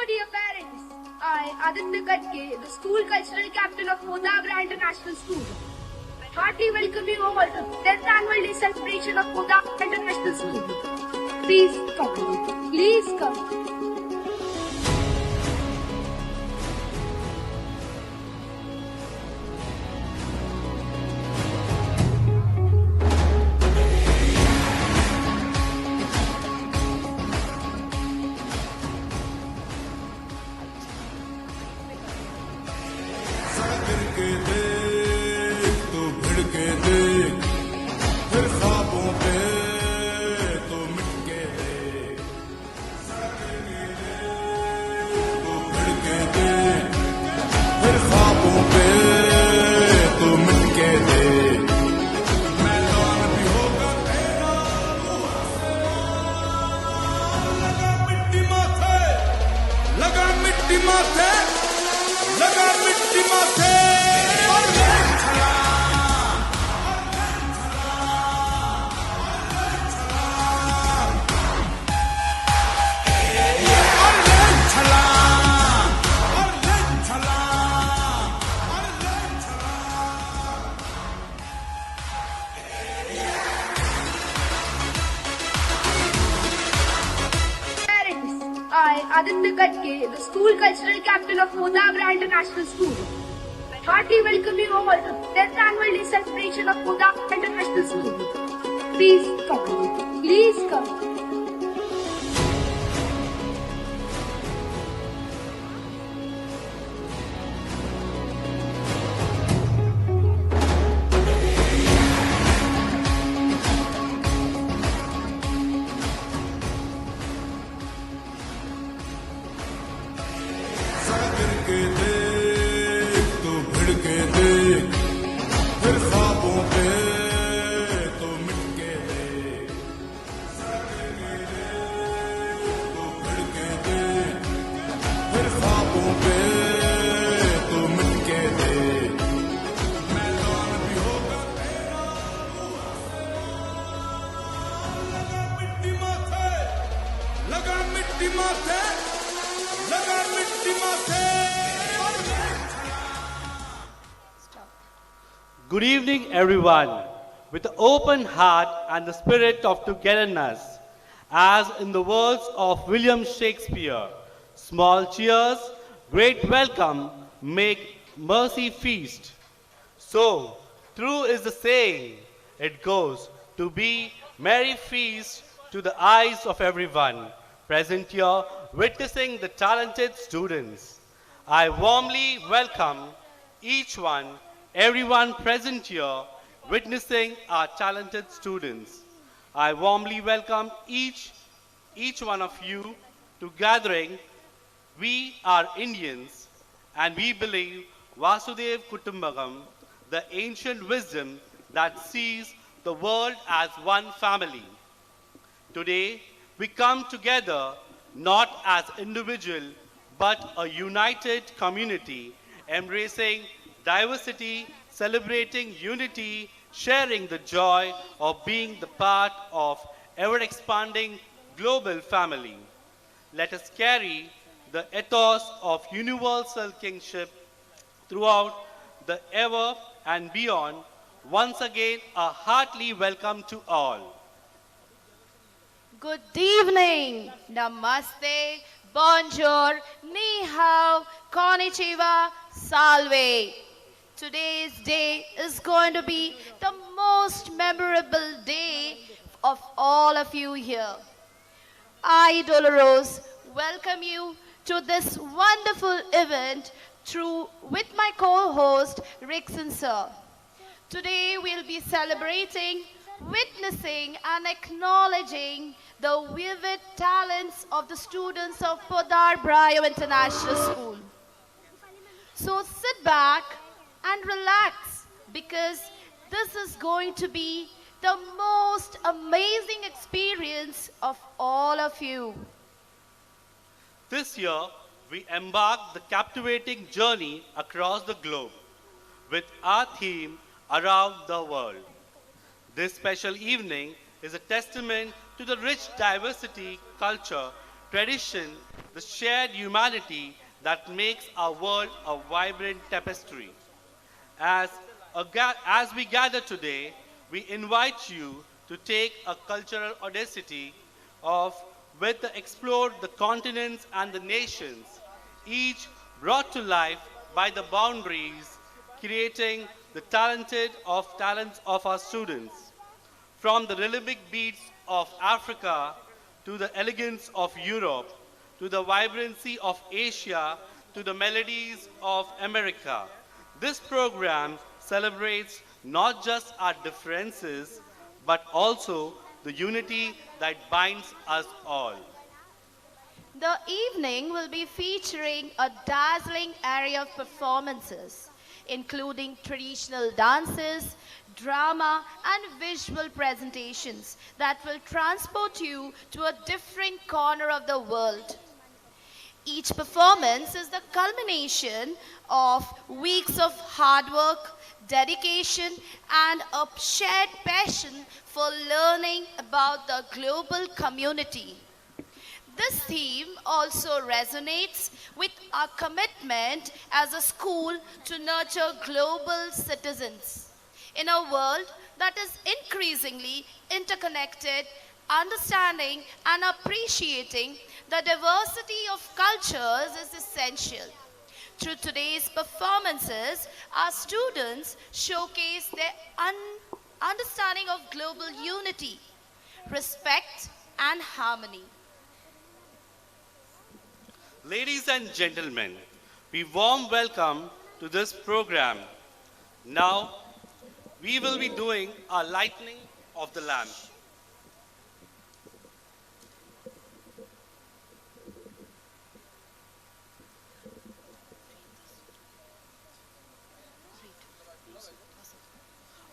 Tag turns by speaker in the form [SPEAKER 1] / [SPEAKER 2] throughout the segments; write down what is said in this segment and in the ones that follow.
[SPEAKER 1] dear parents, I, Aditya Katke, the school cultural captain of PODDAR BRIO International School, heartily welcome you all to the 10th annual day celebration of PODDAR BRIO International School. Please come. Please come. I, Aditya Katke, the school cultural captain of PODDAR BRIO International School, heartily welcome you all to the 10th annual day celebration of PODDAR BRIO International School. Please come. Please come.
[SPEAKER 2] Good evening, everyone. With an open heart and the spirit of togetherness, as in the words of William Shakespeare, small cheers, great welcome, make mercy feast. So, true is the saying, it goes to be merry feast to the eyes of everyone present here witnessing the talented students. I warmly welcome everyone present here witnessing our talented students. I warmly welcome each one of you to gathering. We are Indians and we believe Vasudev Kutumbakam, the ancient wisdom that sees the world as one family. Today, we come together not as individual but a united community embracing diversity, celebrating unity, sharing the joy of being the part of ever-expanding global family. Let us carry the ethos of universal kingship throughout the ever and beyond. Once again, a heartily welcome to all.
[SPEAKER 3] Good evening, namaste, bonjour, ni hao, konnichiwa, salve. Today's day is going to be the most memorable day of all of you here. I, Dolores, welcome you to this wonderful event with my co-host, Rickson sir. Today we'll be celebrating, witnessing and acknowledging the vivid talents of the students of PODDAR BRIO International School. So sit back and relax because this is going to be the most amazing experience of all of you.
[SPEAKER 2] This year, we embark the captivating journey across the globe with our theme, Around the World. This special evening is a testament to the rich diversity, culture, tradition, the shared humanity that makes our world a vibrant tapestry. As, as we gather today, we invite you to take a cultural audacity of with the explore the continents and the nations, each brought to life by the boundaries, creating the talents of our students. From the rhythmic beats of Africa to the elegance of Europe, to the vibrancy of Asia, to the melodies of America. This program celebrates not just our differences, but also the unity that binds us all.
[SPEAKER 3] The evening will be featuring a dazzling array of performances, including traditional dances, drama, and visual presentations that will transport you to a different corner of the world. Each performance is the culmination of weeks of hard work, dedication, and a shared passion for learning about the global community. This theme also resonates with our commitment as a school to nurture global citizens. In a world that is increasingly interconnected, understanding and appreciating the diversity of cultures is essential. Through today's performances, our students showcase their understanding of global unity, respect, and harmony.
[SPEAKER 2] Ladies and gentlemen, we warm welcome to this program. Now, we will be doing a lighting of the lamp.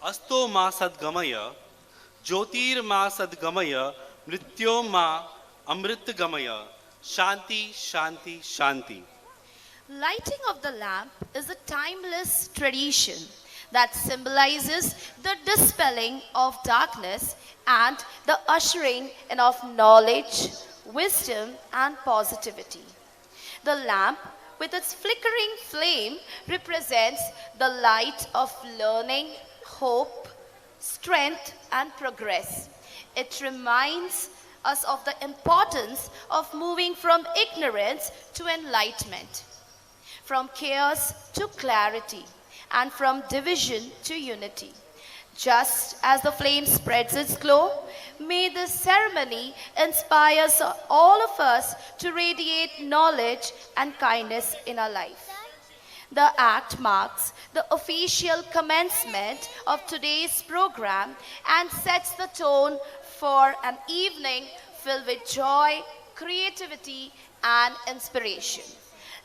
[SPEAKER 2] Asto ma sadgamaya, jyotir ma sadgamaya, mrityom ma amrit gamaya, shanti, shanti, shanti.
[SPEAKER 3] Lighting of the lamp is a timeless tradition that symbolizes the dispelling of darkness and the ushering in of knowledge, wisdom, and positivity. The lamp, with its flickering flame, represents the light of learning, hope, strength, and progress. It reminds us of the importance of moving from ignorance to enlightenment, from chaos to clarity, and from division to unity. Just as the flame spreads its glow, may this ceremony inspire all of us to radiate knowledge and kindness in our life. The act marks the official commencement of today's program and sets the tone for an evening filled with joy, creativity, and inspiration.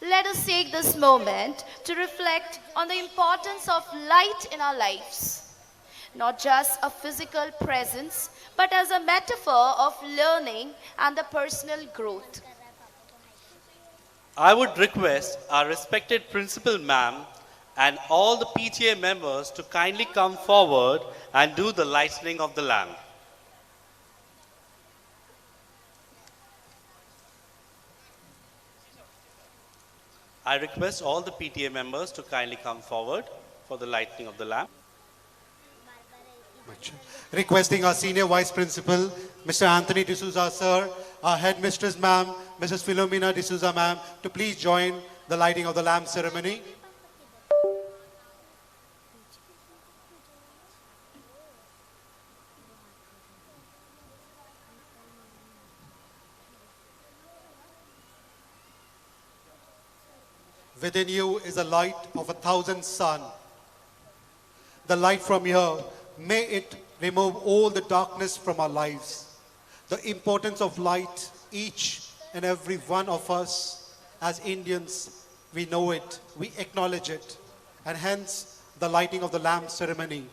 [SPEAKER 3] Let us take this moment to reflect on the importance of light in our lives. Not just a physical presence, but as a metaphor of learning and the personal growth.
[SPEAKER 2] I would request our respected principal ma'am and all the PTA members to kindly come forward and do the lighting of the lamp. I request all the PTA members to kindly come forward for the lighting of the lamp.
[SPEAKER 4] Requesting our Senior Vice Principal, Mr. Anthony D'Souza, sir, our Headmistress, ma'am, Mrs. Philomena D'Souza, ma'am, to please join the lighting of the lamp ceremony. Within you is the light of 1,000 sun. The light from here, may it remove all the darkness from our lives. The importance of light, each and every one of us as Indians, we know it, we acknowledge it, and hence the lighting of the lamp ceremony.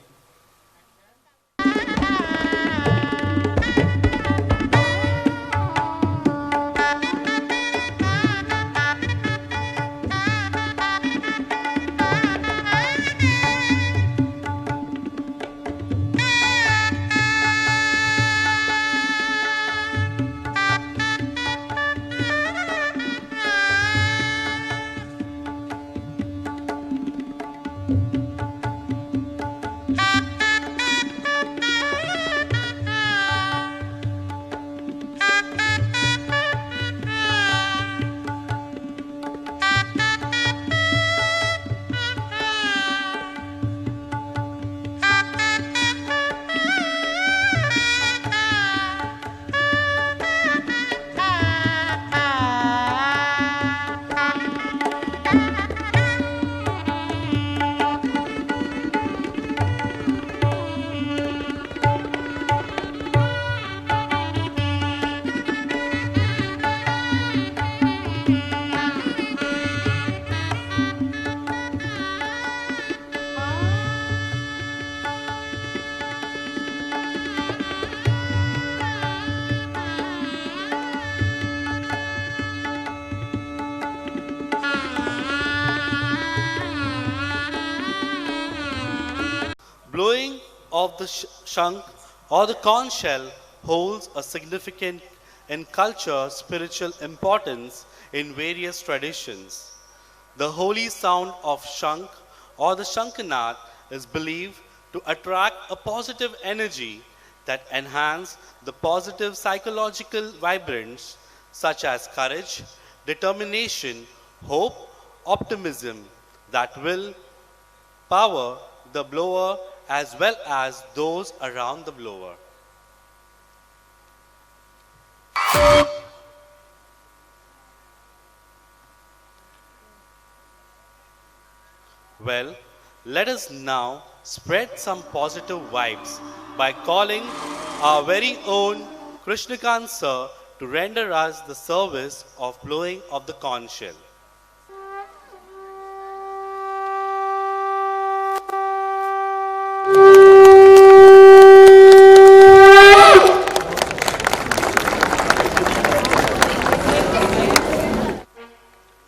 [SPEAKER 2] Blowing of the shank or the conch shell holds a significant in culture spiritual importance in various traditions. The holy sound of shank or the shankanat is believed to attract a positive energy that enhance the positive psychological vibrance such as courage, determination, hope, optimism that will power the blower as well as those around the blower. Well, let us now spread some positive vibes by calling our very own Krishnakant sir to render us the service of blowing of the conch shell.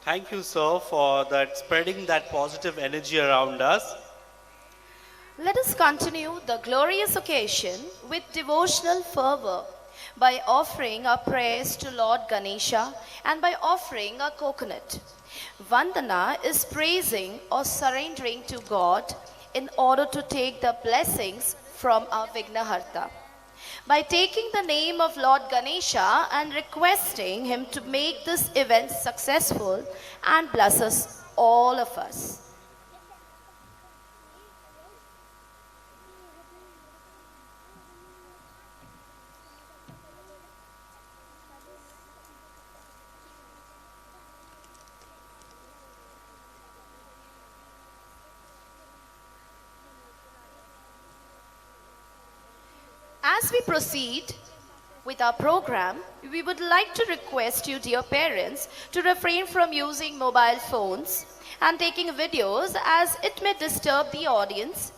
[SPEAKER 2] Thank you, sir, for that spreading that positive energy around us.
[SPEAKER 3] Let us continue the glorious occasion with devotional fervor by offering our prayers to Lord Ganesha and by offering a coconut. Vandana is praising or surrendering to God in order to take the blessings from our Vignaharta. By taking the name of Lord Ganesha and requesting him to make this event successful and bless us, all of us. As we proceed with our program, we would like to request you, dear parents, to refrain from using mobile phones and taking videos as it may disturb the audience.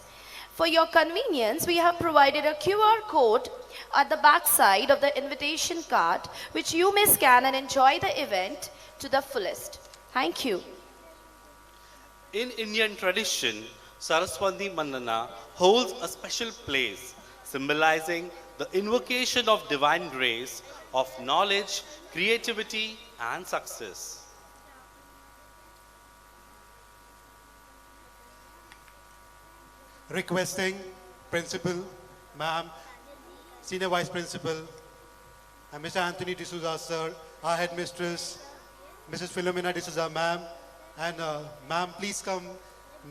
[SPEAKER 3] For your convenience, we have provided a QR code at the back side of the invitation card, which you may scan and enjoy the event to the fullest. Thank you.
[SPEAKER 2] In Indian tradition, Saraswati Mandana holds a special place, symbolizing the invocation of divine grace, of knowledge, creativity, and success.
[SPEAKER 4] Requesting Principal, Ma'am, Senior Vice Principal, and Mr. Anthony D'Souza, sir, our Headmistress, Mrs. Philomena D'Souza, ma'am, and ma'am, please come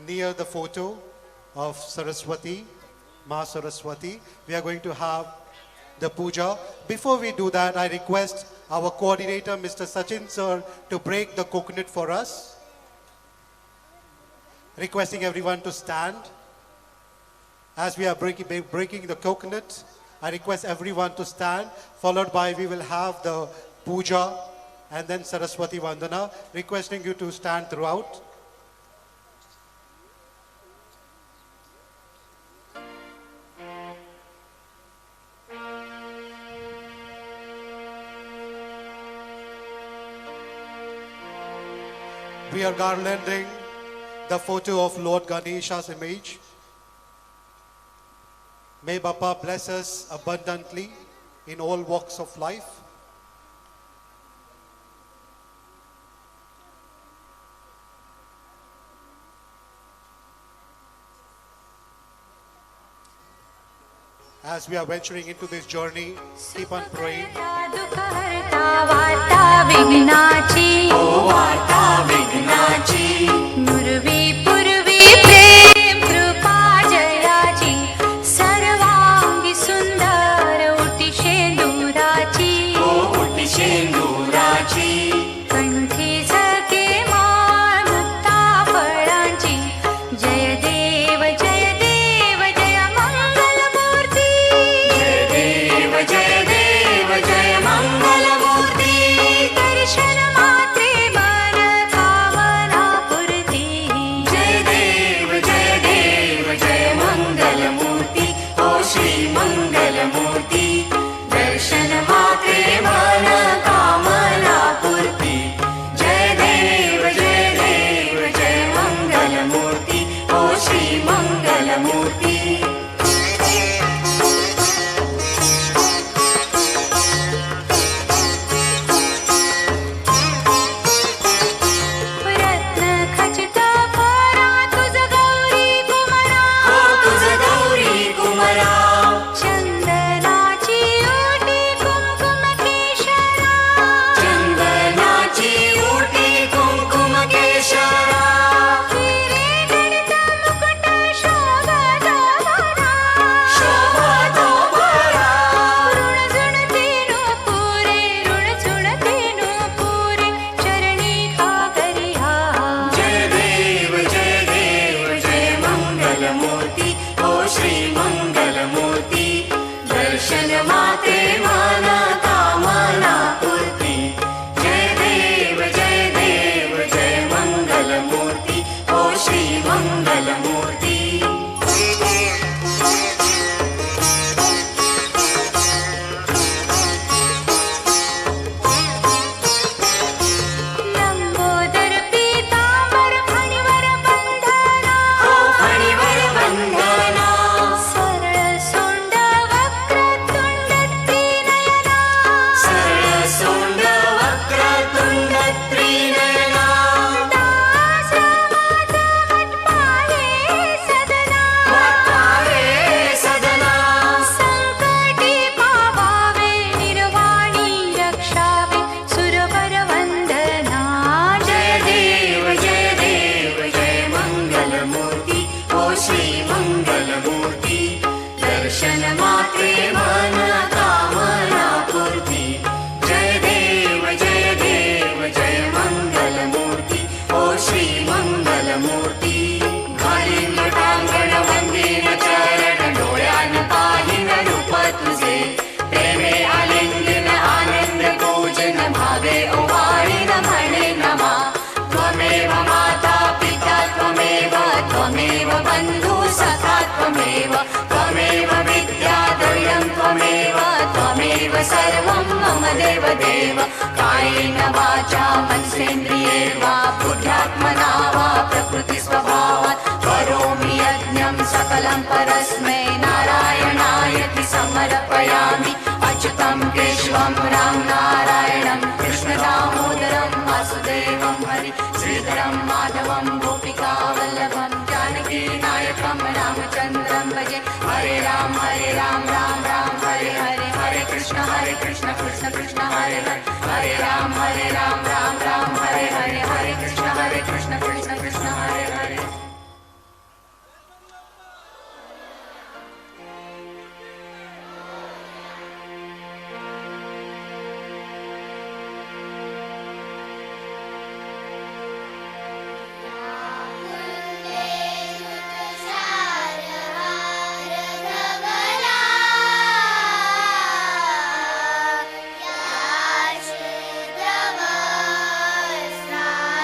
[SPEAKER 4] near the photo of Saraswati, Ma Saraswati. We are going to have the puja. Before we do that, I request our coordinator, Mr. Sachin, sir, to break the coconut for us. Requesting everyone to stand. As we are breaking the coconut, I request everyone to stand, followed by we will have the puja and then Saraswati Vandana, requesting you to stand throughout. We are garlanding the photo of Lord Ganesha's image. May Bapa bless us abundantly in all walks of life. As we are venturing into this journey, keep on praying.
[SPEAKER 5] दुःख हरता वार्ता विघ्नाची ओ वार्ता विघ्नाची नुरवी पूर्वी प्रेम कृपा जयाची सर्वांगी सुंदर उटी शेंदुराची ओ उटी शेंदुराची कंठी झके माळ मुक्ता फळांची जय देव जय देव जय मंगल मूर्ती जय देव जय देव जय मंगल मूर्ती दर्शन मात्रे मन कामना पूर्ती जय देव जय मंगल मूर्ती ओ श्री मंगल मूर्ती दर्शन मात्रे मन कामना पूर्ती जय देव जय मंगल मूर्ती ओ श्री मंगल मूर्ती रत्न खचित कोरा तुझ गौरी कुमरा हो तुझ गौरी कुमरा चंदनाची ओटी कुंकुम केशरा चंदनाची ओटी कुंकुम केशरा हिरे गणित मुकुट शोभत भरा शोभत भरा ऋण झुणतेनु पुरे चरणी का करिया जय देव जय मंगल मूर्ती ओ श्री मंगल मूर्ती दर्शन माते मन कामना पूर्ती जय देव जय मंगल मूर्ती ओ श्री मंगल मूर्ती लंबोदर पीतांबर फणीवर बंधना हो फणीवर बंधना सरळ सोंड वक्रतुंड त्रिनयना सरळ सोंड वक्रतुंड त्रिनयना दास रामाचा वटपाहे सदना संकटी पावावे निर्वाणी रक्षावे सुरवर वंदना जय देव जय मंगल मूर्ती ओ श्री मंगल मूर्ती दर्शन मात्रे मन कामना पूर्ती जय देव जय मंगल मूर्ती ओ श्री मंगल मूर्ती घालीन लोटांगण वंदीन चरण डोळ्यान पाहिन रूप तुझे प्रेमे आलिंगन आनंद पूजन भावे ओवाळीन म्हणे नमा त्वमेव माता पिता त्वमेव बंधु सखा त्वमेव विद्या दैवं त्वमेव सर्वं मम देव कायेन वाचा मनसेन्द्रिये वा बुद्ध्यात्मना वा प्रकृति स्वभावात् करोमि यज्ञं सकलं परस्मै नारायणायति समर्पयामि अच्युतं केशवं राम नारायणं कृष्णदामोदरं वासुदेवं हरि श्रीधरं माधवं गोपिका वल्लभं जानकी नायकं रामचन्द्रं भजे हरे राम राम राम हरे हरे हरे कृष्ण कृष्ण कृष्ण हरे हरे हरे राम राम राम हरे हरे हरे कृष्ण कृष्ण कृष्ण हरे हरे
[SPEAKER 6] या श्रीद्रवस्रा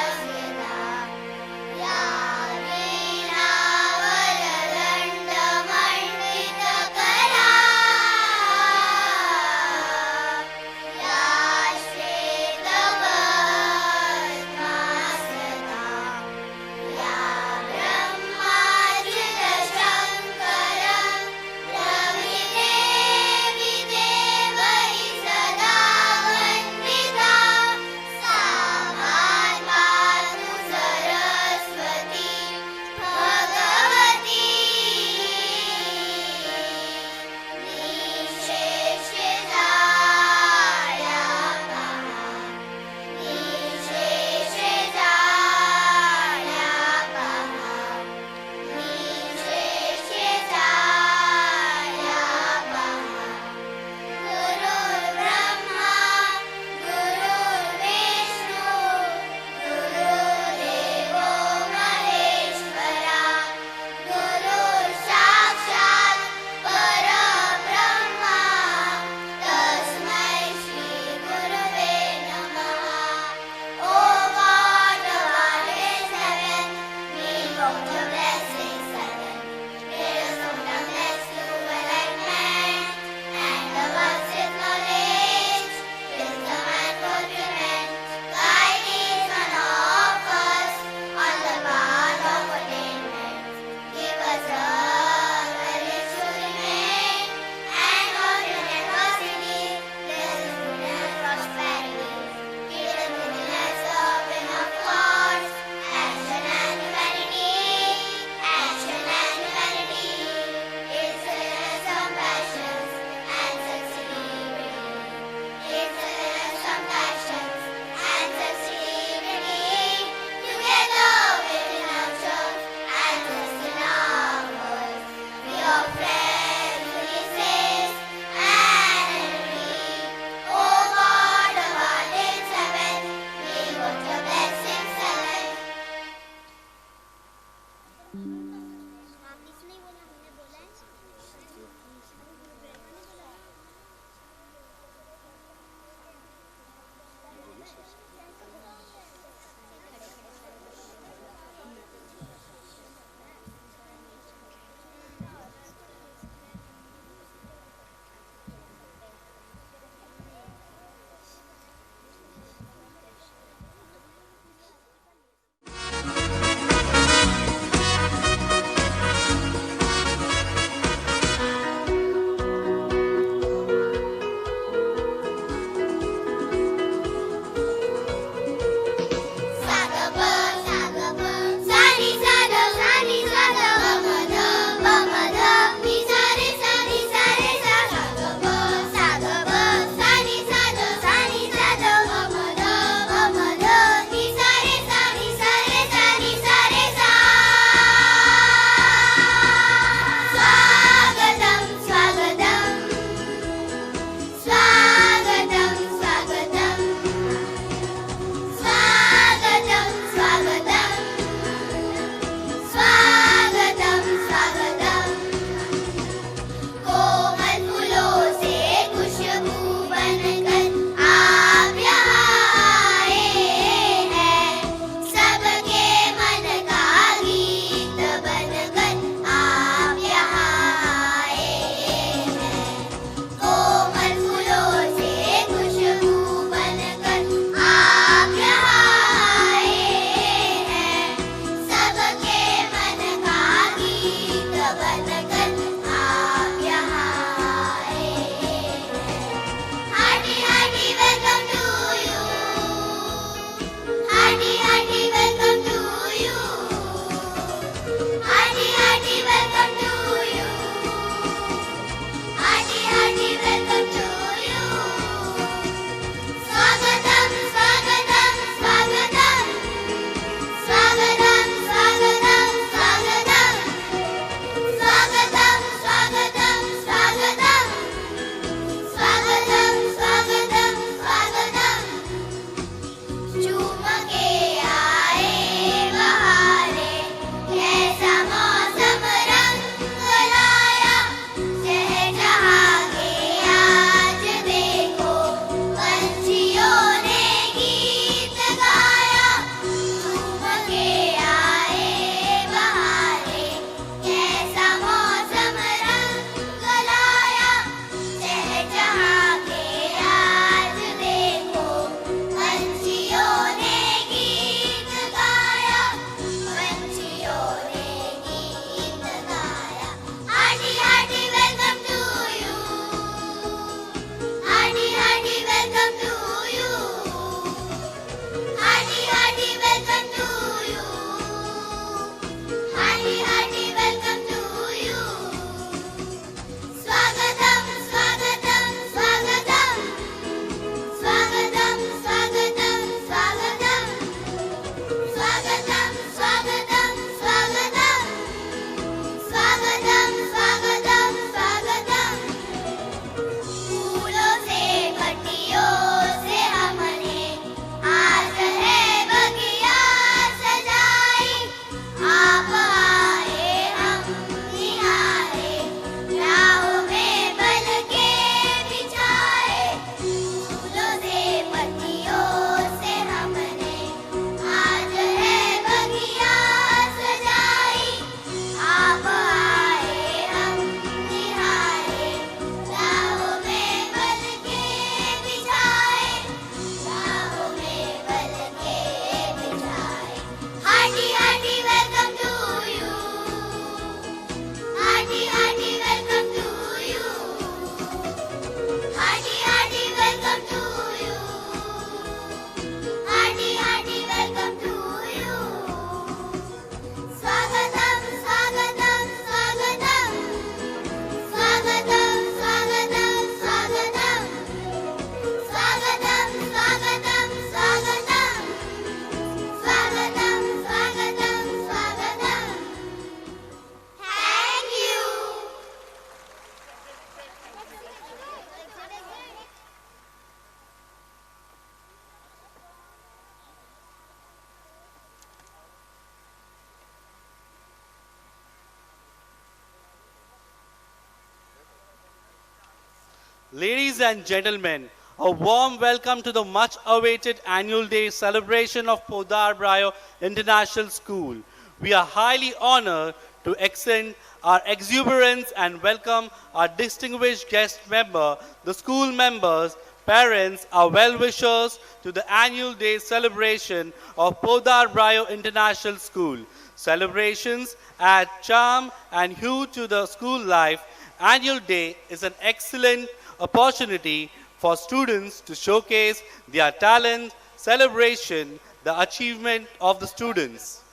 [SPEAKER 2] Ladies and gentlemen, a warm welcome to the much awaited annual day celebration of PODDAR BRIO International School. We are highly honored to extend our exuberance and welcome our distinguished guest member, the school members, parents, our well-wishers to the annual day celebration of PODDAR BRIO International School. Celebrations add charm and hue to the school life. Annual day is an excellent opportunity for students to showcase their talent, celebration, the achievement of the students.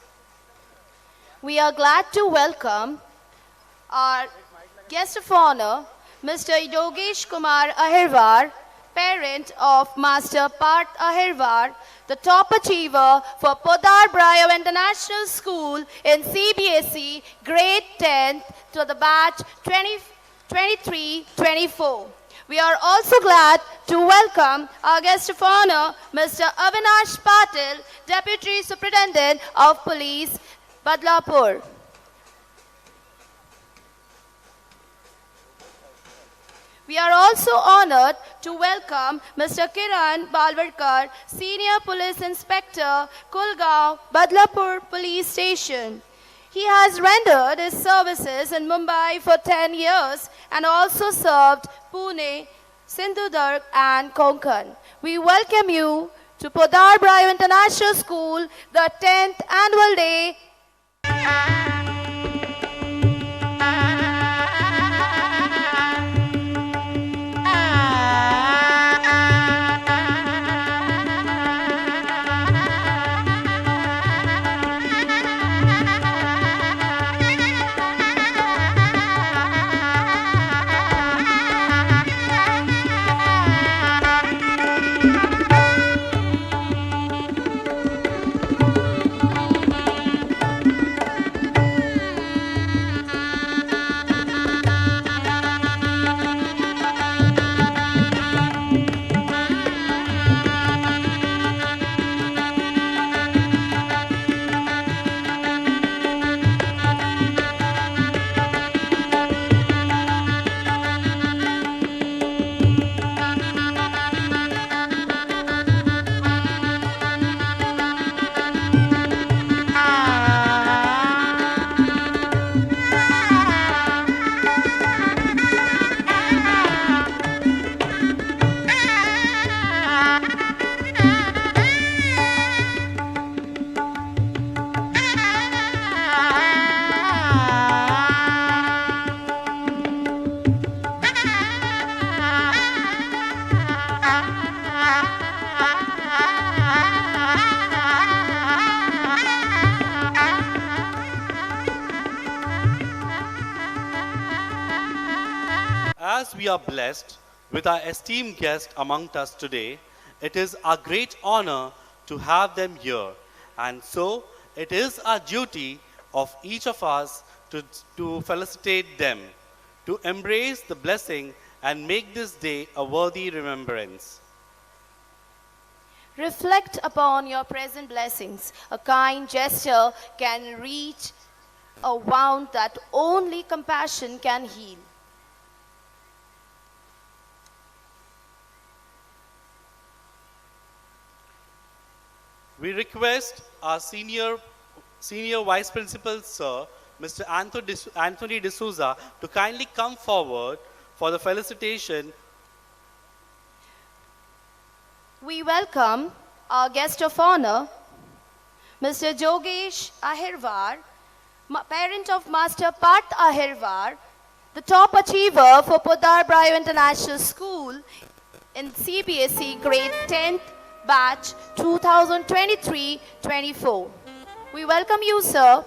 [SPEAKER 3] We are glad to welcome our guest of honor, Mr. Yogesh Kumar Ahirwar, parent of Master Parth Ahirwar, the top achiever for PODDAR BRIO International School in cbse grade 10th to the batch 2023-24. We are also glad to welcome our guest of honor, Mr. Avinash Patil, Deputy Superintendent of Police, Badlapur. We are also honored to welcome Mr. Kiran Balwadkar, Senior Police Inspector, Kulgaon, Badlapur Police Station. He has rendered his services in Mumbai for 10 years and also served Pune, Sindhudurg and Konkan. We welcome you to PODDAR BRIO International School, the 10th annual day.
[SPEAKER 2] As we are blessed with our esteemed guests among us today, it is our great honor to have them here. And so, it is our duty of each of us to felicitate them, to embrace the blessing and make this day a worthy remembrance.
[SPEAKER 3] Reflect upon your present blessings. A kind gesture can reach a wound that only compassion can heal.
[SPEAKER 2] We request our senior vice principal, sir, Mr. Anthony D'Souza, to kindly come forward for the felicitation.
[SPEAKER 3] We welcome our guest of honor, Mr. Yogesh Ahirwar, parent of Master Parth Ahirwar, the top achiever for PODDAR BRIO International School in cbse grade 10th batch 2023-24. We welcome you, sir.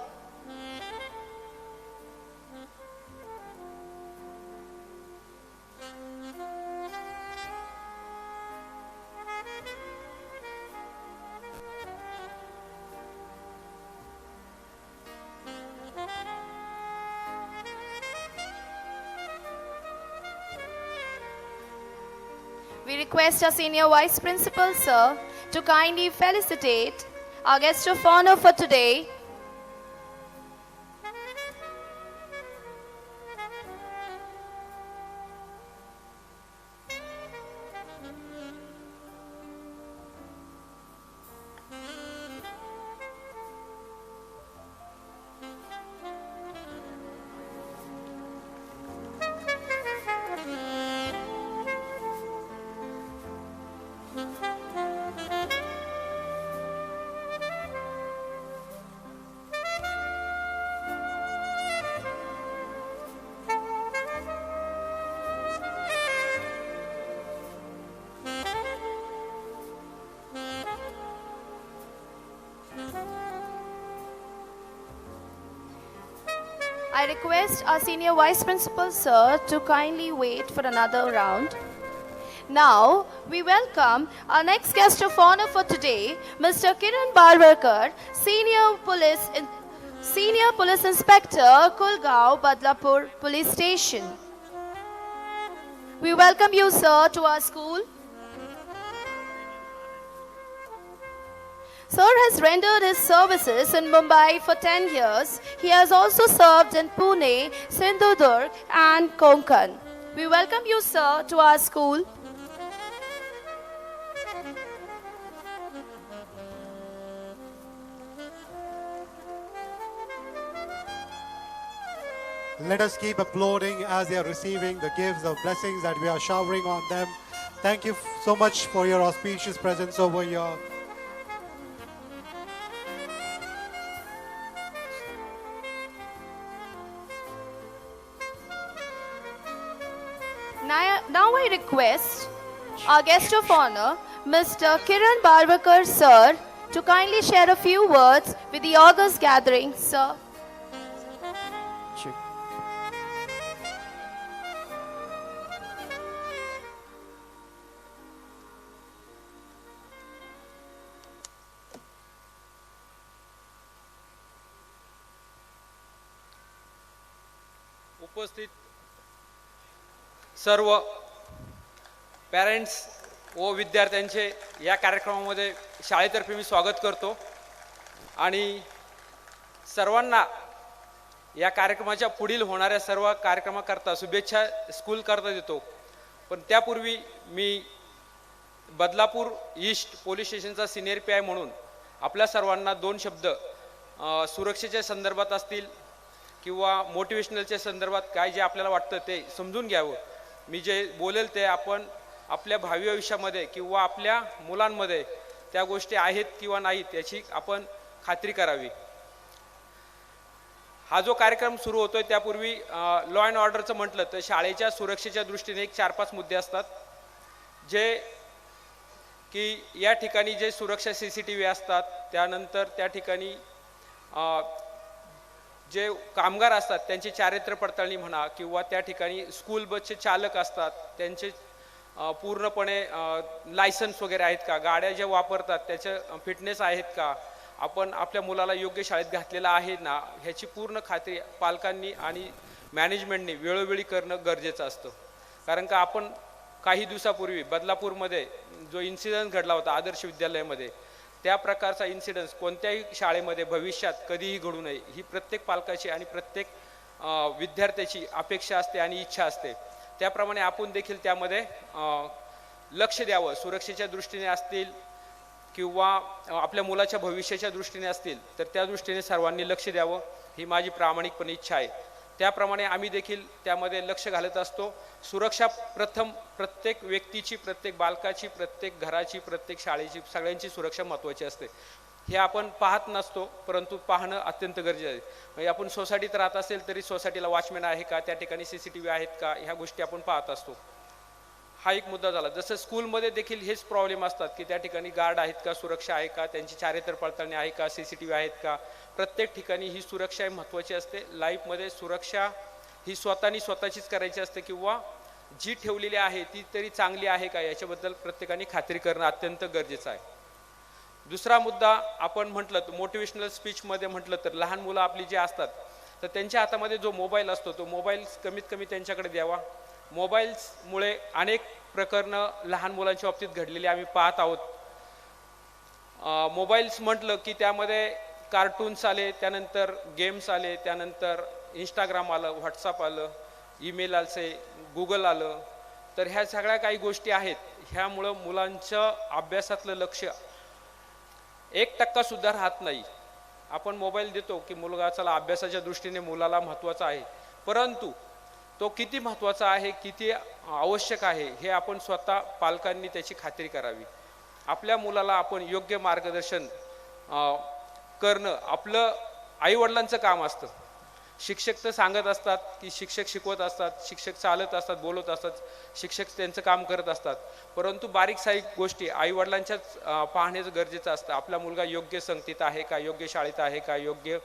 [SPEAKER 3] We request our Senior Vice Principal, sir, to kindly felicitate our guest of honor for today, I request our Senior Vice Principal, sir, to kindly wait for another round. Now, we welcome our next guest of honor for today, Mr. Kiran Barwarkar, Senior Police Inspector, Kulgaon, Badlapur Police Station. We welcome you, sir, to our school. Sir has rendered his services in Mumbai for 10 years. He has also served in Pune, Sindhudurg and Konkan. We welcome you, sir, to our school.
[SPEAKER 4] Let us keep applauding as they are receiving the gifts of blessings that we are showering on them. Thank you so much for your auspicious presence over here.
[SPEAKER 3] Now I request our guest of honor, Mr. Kiran Barwarkar, sir, to kindly share a few words with the August gathering, sir.
[SPEAKER 6] उपस्थित सर्व parents व विद्यार्थ्यांचे या कार्यक्रमामध्ये शाळेतर्फे मी स्वागत करतो आणि सर्वांना या कार्यक्रमाच्या पुढील होणाऱ्या सर्व कार्यक्रमाकरता शुभेच्छा स्कूल करता देतो. पण त्यापूर्वी मी बदलापूर ईस्ट पोलीस स्टेशनचा सिनियर PI म्हणून आपल्या सर्वांना दोन शब्द सुरक्षेच्या संदर्भात असतील किंवा मोटिवेशनलच्या संदर्भात काय जे आपल्याला वाटतं ते समजून घ्यावं. मी जे बोलेल ते आपण आपल्या भावी आयुष्यामध्ये किंवा आपल्या मुलांमध्ये त्या गोष्टी आहेत किंवा नाहीत याची आपण खात्री करावी. हा जो कार्यक्रम सुरू होतोय त्यापूर्वी लॉ अँड ऑर्डरचं म्हटलं तर शाळेच्या सुरक्षेच्या दृष्टीने एक 4-5 मुद्दे असतात जे की या ठिकाणी जे सुरक्षा CCTV असतात, त्यानंतर त्या ठिकाणी जे कामगार असतात त्यांची चारित्र्य पडताळणी म्हणा किंवा त्या ठिकाणी स्कूल बसचे चालक असतात त्यांचे पूर्णपणे लायसन्स वगैरे आहेत का, गाड्या ज्या वापरतात त्याचे फिटनेस आहेत का, आपण आपल्या मुलाला योग्य शाळेत घातलेला आहे ना, ह्याची पूर्ण खात्री पालकांनी आणि मॅनेजमेंटने वेळोवेळी करणं गरजेचं असतं. कारण का आपण काही दिवसापूर्वी बदलापूरमध्ये जो इन्सिडेंट घडला होता आदर्श विद्यालयामध्ये, त्या प्रकारचा इन्सिडन्स कोणत्याही शाळेमध्ये भविष्यात कधीही घडू नये ही प्रत्येक पालकाची आणि प्रत्येक विद्यार्थ्याची अपेक्षा असते आणि इच्छा असते. त्याप्रमाणे आपण देखील त्यामध्ये लक्ष द्यावं. सुरक्षेच्या दृष्टीने असतील किंवा आपल्या मुलाच्या भविष्याच्या दृष्टीने असतील तर त्या दृष्टीने सर्वांनी लक्ष द्यावं ही माझी प्रामाणिकपणे इच्छा आहे. त्याप्रमाणे आम्ही देखील त्यामध्ये लक्ष घालत असतो. सुरक्षा प्रथम प्रत्येक व्यक्तीची, प्रत्येक बालकाची, प्रत्येक घराची, प्रत्येक शाळेची, सगळ्यांची सुरक्षा महत्त्वाची असते. हे आपण पाहत नसतो परंतु पाहणं अत्यंत गरजेचं आहे. म्हणजे आपण सोसायटीत राहत असेल तरी सोसायटीला वॉचमॅन आहे का, त्या ठिकाणी CCTV आहेत का, ह्या गोष्टी आपण पाहत असतो. हा एक मुद्दा झाला. जसं स्कूलमध्ये देखील हेच प्रॉब्लेम असतात की त्या ठिकाणी गार्ड आहेत का, सुरक्षा आहे का, त्यांची चारित्र्य पडताळणी आहे का, CCTV आहेत का. प्रत्येक ठिकाणी ही सुरक्षा महत्त्वाची असते. लाईफमध्ये सुरक्षा ही स्वतःचीच करायची असते किंवा जी ठेवलेली आहे ती तरी चांगली आहे का याच्याबद्दल प्रत्येकाने खात्री करणं अत्यंत गरजेचं आहे. दुसरा मुद्दा आपण म्हटलं तर मोटिवेशनल स्पीचमध्ये म्हटलं तर लहान मुलं आपली जी असतात तर त्यांच्या हातामध्ये जो मोबाईल असतो तो मोबाईल कमीत कमी त्यांच्याकडे द्यावा. मोबाईल्समुळे अनेक प्रकरणं लहान मुलांच्या बाबतीत घडलेली आम्ही पाहत आहोत. मोबाईल्स म्हटलं की त्यामध्ये कार्टून्स आले, त्यानंतर गेम्स आले, त्यानंतर इंस्टाग्राम आलं, व्हॉट्सअप आलं, ईमेल आले, गुगल आलं. तर ह्या सगळ्या काही गोष्टी आहेत. ह्यामुळं मुलांचं अभ्यासातलं लक्ष 1% सुद्धा राहत नाही. आपण मोबाईल देतो की मुलगा चला अभ्यासाच्या दृष्टीने मुलाला महत्त्वाचा आहे, परंतु तो किती महत्त्वाचा आहे, किती आवश्यक आहे हे आपण स्वतः पालकांनी त्याची खात्री करावी. आपल्या मुलाला आपण योग्य मार्गदर्शन करणं आपलं आईवडिलांचं काम असतं. शिक्षक तर सांगत असतात की शिक्षक शिकवत असतात, शिक्षक चालत असतात, बोलत असतात, शिक्षक त्यांचं काम करत असतात, परंतु बारीक सारीक गोष्टी आईवडिलांच्याच पाहण्याचं गरजेचं असतं. आपला मुलगा योग्य संगतीत आहे का, योग्य शाळेत आहे का, योग्य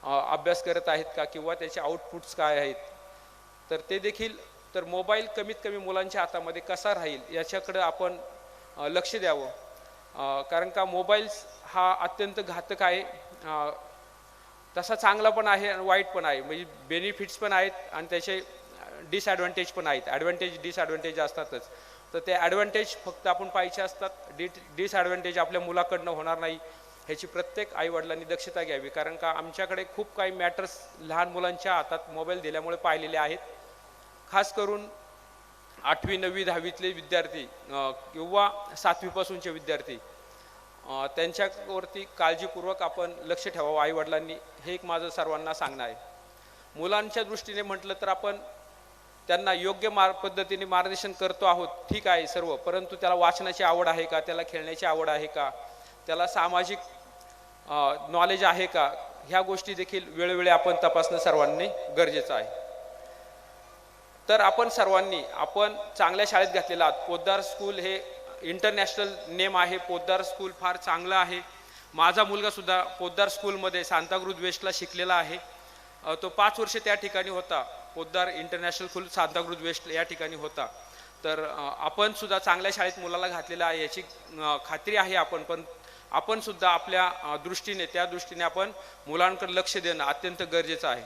[SPEAKER 6] अभ्यास करत आहेत का किंवा त्याचे आउटपुट्स काय आहेत. तर ते देखील तर मोबाईल कमीत कमी मुलांच्या हातामध्ये कसा राहील याच्याकडे आपण लक्ष द्यावं. कारण का मोबाईल्स हा अत्यंत घातक आहे. तसा चांगला पण आहे आणि वाईट पण आहे. म्हणजे बेनिफिट्स पण आहेत आणि त्याचे डिसॲडव्हान्टेज पण आहेत. ॲडव्हान्टेज डिसॲडव्हान्टेज असतातच. तर ते ॲडव्हान्टेज फक्त आपण पाहिजे असतात. डिसॲडव्हान्टेज आपल्या मुलाकडनं होणार नाही ह्याची प्रत्येक आईवडिलांनी दक्षता घ्यावी. कारण का आमच्याकडे खूप काही मॅटर्स लहान मुलांच्या हातात मोबाईल दिल्यामुळे पाहिलेले आहेत. खास करून 8वी 9वी 10वीतले विद्यार्थी किंवा 7वीपासूनचे विद्यार्थी त्यांच्यावरती काळजीपूर्वक आपण लक्ष ठेवावं आईवडिलांनी. हे एक माझं सर्वांना सांगणं आहे. मुलांच्या दृष्टीने म्हटलं तर आपण त्यांना योग्य पद्धतीने मार्गदर्शन करतो आहोत, ठीक आहे सर्व. परंतु त्याला वाचनाची आवड आहे का, त्याला खेळण्याची आवड आहे का, त्याला सामाजिक नॉलेज आहे का, ह्या गोष्टी देखील वेळोवेळी आपण तपासणं सर्वांनी गरजेचं आहे. तर आपण सर्वांनी आपण चांगल्या शाळेत घातलेला आहात. पोद्दार स्कूल हे इंटरनॅशनल नेम आहे. पोद्दार स्कूल फार चांगलं आहे. माझा मुलगासुद्धा पोद्दार स्कूलमध्ये सांताक्रूज वेस्टला शिकलेला आहे. तो 5 वर्ष त्या ठिकाणी होता. Poddar international school Santacruz west या ठिकाणी होता. तर आपण सुद्धा चांगल्या शाळेत मुलाला घातलेला आहे याची खात्री आहे पण आपण सुद्धा आपल्या दृष्टीने त्या दृष्टीने आपण मुलांकडे लक्ष देणं अत्यंत गरजेचं आहे.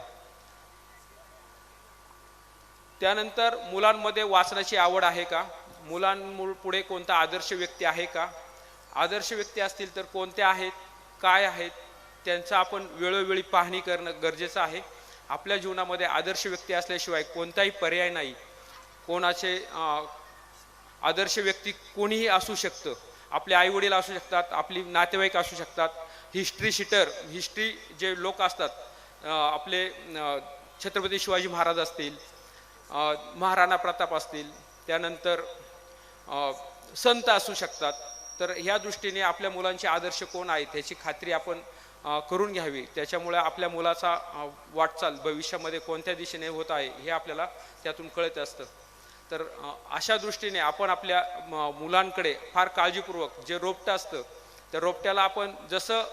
[SPEAKER 6] त्यानंतर मुलांमध्ये वाचनाची आवड आहे का, मुलांपुढे कोणता आदर्श व्यक्ती आहे का, आदर्श व्यक्ती असतील तर कोणत्या आहेत, काय आहेत, त्यांचा आपण वेळोवेळी पाहणी करणं गरजेचं आहे. आपल्या जीवनामध्ये आदर्श व्यक्ती असल्याशिवाय कोणताही पर्याय नाही. कोणाचे आदर्श व्यक्ती कोणीही असू शकतं. आपले आईवडील असू शकतात, आपली नातेवाईक असू शकतात, हिस्ट्री शीटर हिस्ट्री जे लोक असतात, आपले छत्रपती शिवाजी महाराज असतील, महाराणा प्रताप असतील, त्यानंतर संत असू शकतात. तर ह्या दृष्टीने आपल्या मुलांचे आदर्श कोण आहेत ह्याची खात्री आपण करून घ्यावी. त्याच्यामुळे आपल्या मुलाचा वाटचाल भविष्यामध्ये कोणत्या दिशेने होत आहे हे आपल्याला त्यातून कळत असतं. तर अशा दृष्टीने आपण आपल्या मुलांकडे फार काळजीपूर्वक जे रोपटं असतं त्या रोपट्याला आपण जसं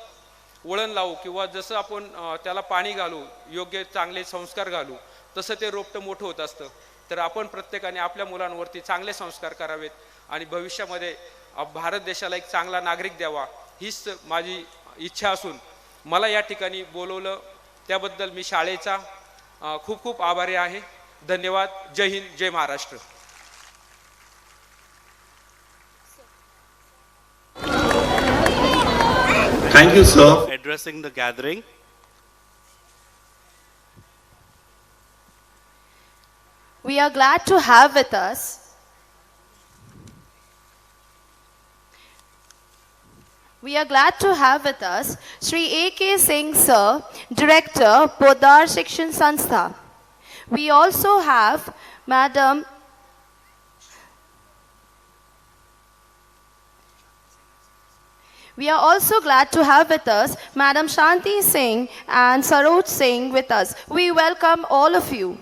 [SPEAKER 6] वळण लावू किंवा जसं आपण त्याला पाणी घालू, योग्य चांगले संस्कार घालू, तसं ते रोपटं मोठं होत असतं. तर आपण प्रत्येकाने आपल्या मुलांवरती चांगले संस्कार करावेत आणि भविष्यामध्ये भारत देशाला एक चांगला नागरिक द्यावा हीच माझी इच्छा असून मला या ठिकाणी बोलवलं त्याबद्दल मी शाळेचा खूप खूप आभारी आहे. धन्यवाद. जय हिंद, जय Maharashtra.
[SPEAKER 2] Thank you, sir, for addressing the gathering.
[SPEAKER 3] We are glad to have with us Shri A.K. Singh Sir, Director, Poddar Shikshan Sanstha. We also have Madam We are also glad to have with us Madam Shanti Singh and Saroj Singh with us. We welcome all of you.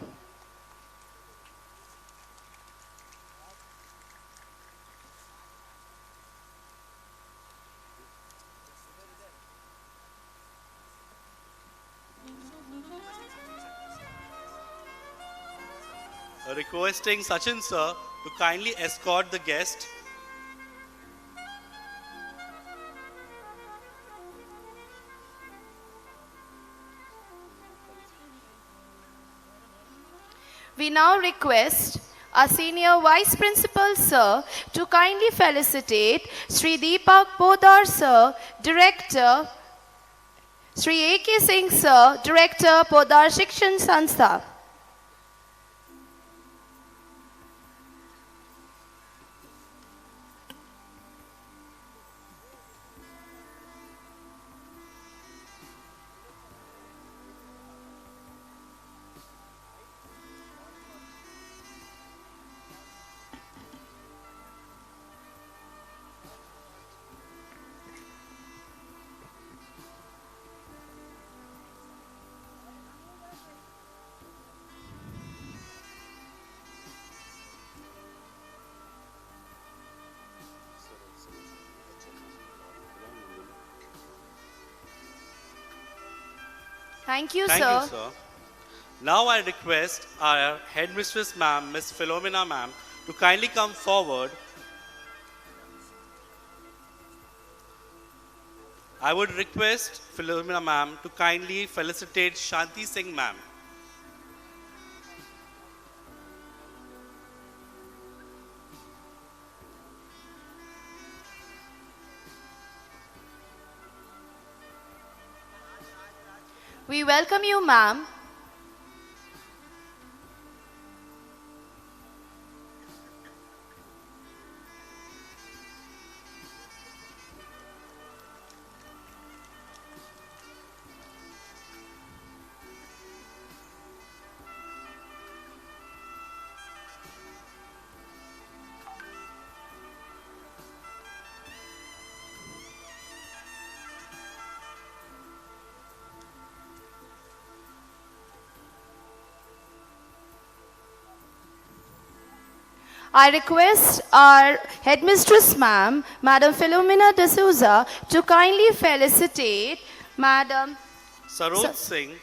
[SPEAKER 2] Requesting Sachin sir to kindly escort the guest.
[SPEAKER 3] We now request our Senior Vice Principal Sir to kindly felicitate Sri Deepak Poddar Sir, Director, Sri A.K. Singh Sir, Director, Poddar Shikshan Sanstha. Thank you,
[SPEAKER 2] Thank
[SPEAKER 3] sir.
[SPEAKER 2] you, sir. Now I request our headmistress ma'am, Miss Philomena ma'am, to kindly come forward. I would request Philomena ma'am to kindly felicitate Shanti Singh ma'am.
[SPEAKER 3] We welcome you, ma'am. I request our headmistress ma'am, Madam Philomena D'Souza, to kindly felicitate Madam
[SPEAKER 2] Saroj Singh.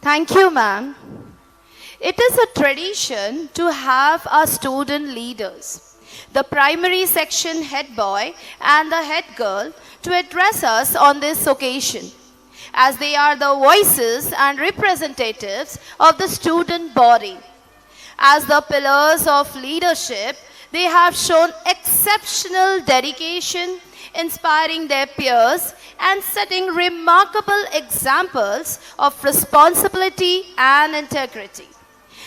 [SPEAKER 3] Thank you, ma'am. It is a tradition to have our student leaders, the primary section head boy and the head girl, to address us on this occasion, as they are the voices and representatives of the student body. As the pillars of leadership, they have shown exceptional dedication, inspiring their peers and setting remarkable examples of responsibility and integrity.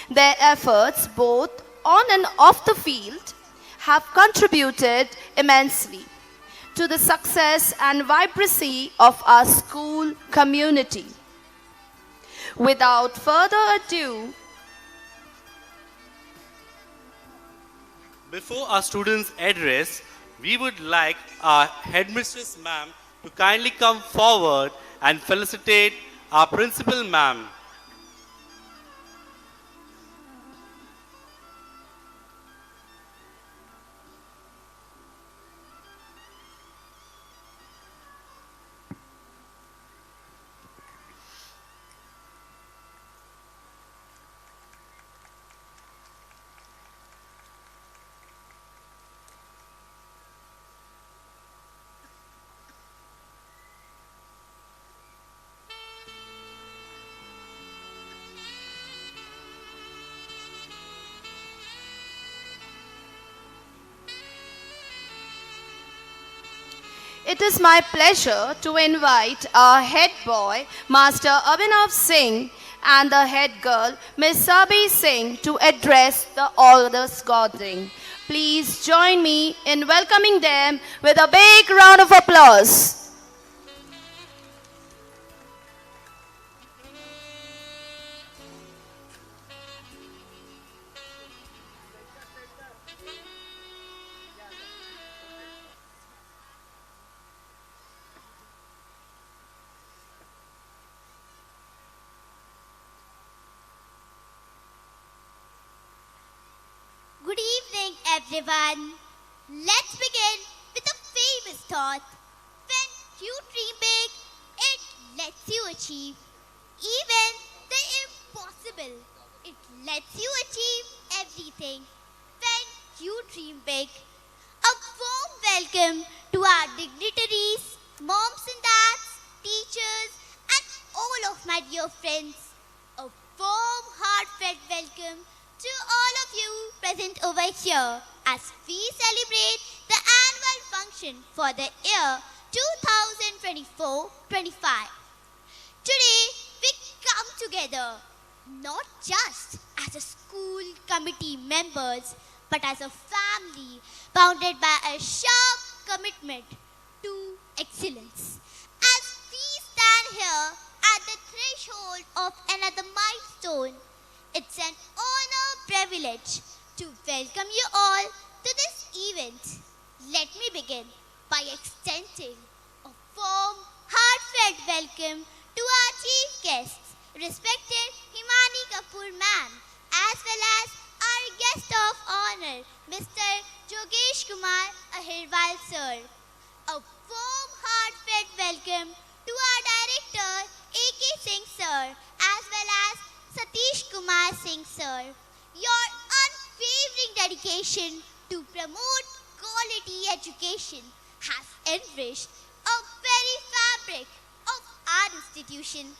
[SPEAKER 3] Their efforts, both on and off the field, have contributed immensely to the success and vibrancy of our school community. Without further ado,
[SPEAKER 2] Before our students' address, we would like our headmistress ma'am to kindly come forward and felicitate our principal ma'am.
[SPEAKER 3] it is my pleasure to invite our head boy, Master Abhinav Singh, and the head girl, Miss Sabi Singh, to address the August gathering. Please join me in welcoming them with a big round of applause.
[SPEAKER 7] Good evening, everyone. Let's begin with a famous thought. When you dream big, it lets you achieve even the impossible. It lets you achieve everything. When you dream big. A warm welcome to our dignitaries, moms and dads, teachers, and all of my dear friends. A warm, heartfelt welcome to all of you present over here as we celebrate the annual function for the year 2024-25. Today we come together not just as a school committee members but as a family bounded by a sharp commitment to excellence. As we stand are here at the threshold of another milestone. It's an honor privilege to welcome you all to this event. Let me begin by extending a warm, heartfelt welcome to our chief guests, respected Himani Kapoor ma'am, as well as our guest of honor, Mr. Jogesh Kumar Ahirwal sir. A warm, heartfelt welcome to our director, A.K. Singh sir, as well as Satish Kumar Singh sir. Your unwavering dedication to promote quality education has enriched a very fabric of our institution.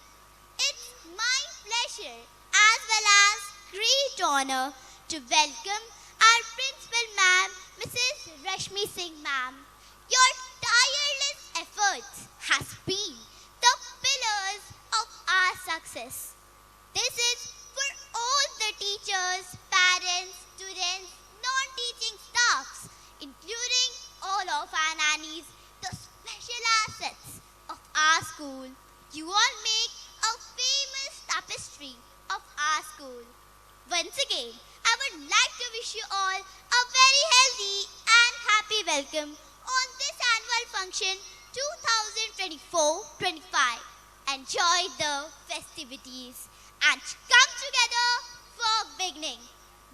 [SPEAKER 7] It's my pleasure as well as great honor to welcome our principal ma'am, Mrs. Rashmi Singh ma'am. Your tireless efforts has been the pillars of our success. This is for all the teachers, parents, students, non-teaching staffs, including all of our nannies, the special assets of our school. You all make a famous tapestry of our school. Once again, I would like to wish you all a very healthy and happy welcome on this annual function 2024-25. Enjoy the festivities and come together for beginning.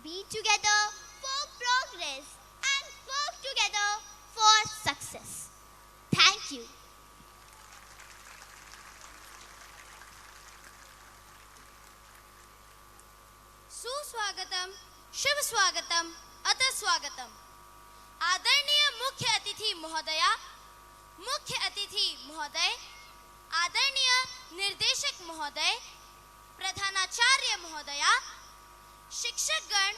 [SPEAKER 7] Be together for progress and work together for success. Thank you.
[SPEAKER 8] सुस्वागतम, शुभ स्वागतम, अतः स्वागतम। आदरणीय मुख्य अतिथि महोदया, मुख्य अतिथि महोदय, आदरणीय निर्देशक महोदय, प्रधानाचार्य महोदया, शिक्षकगण,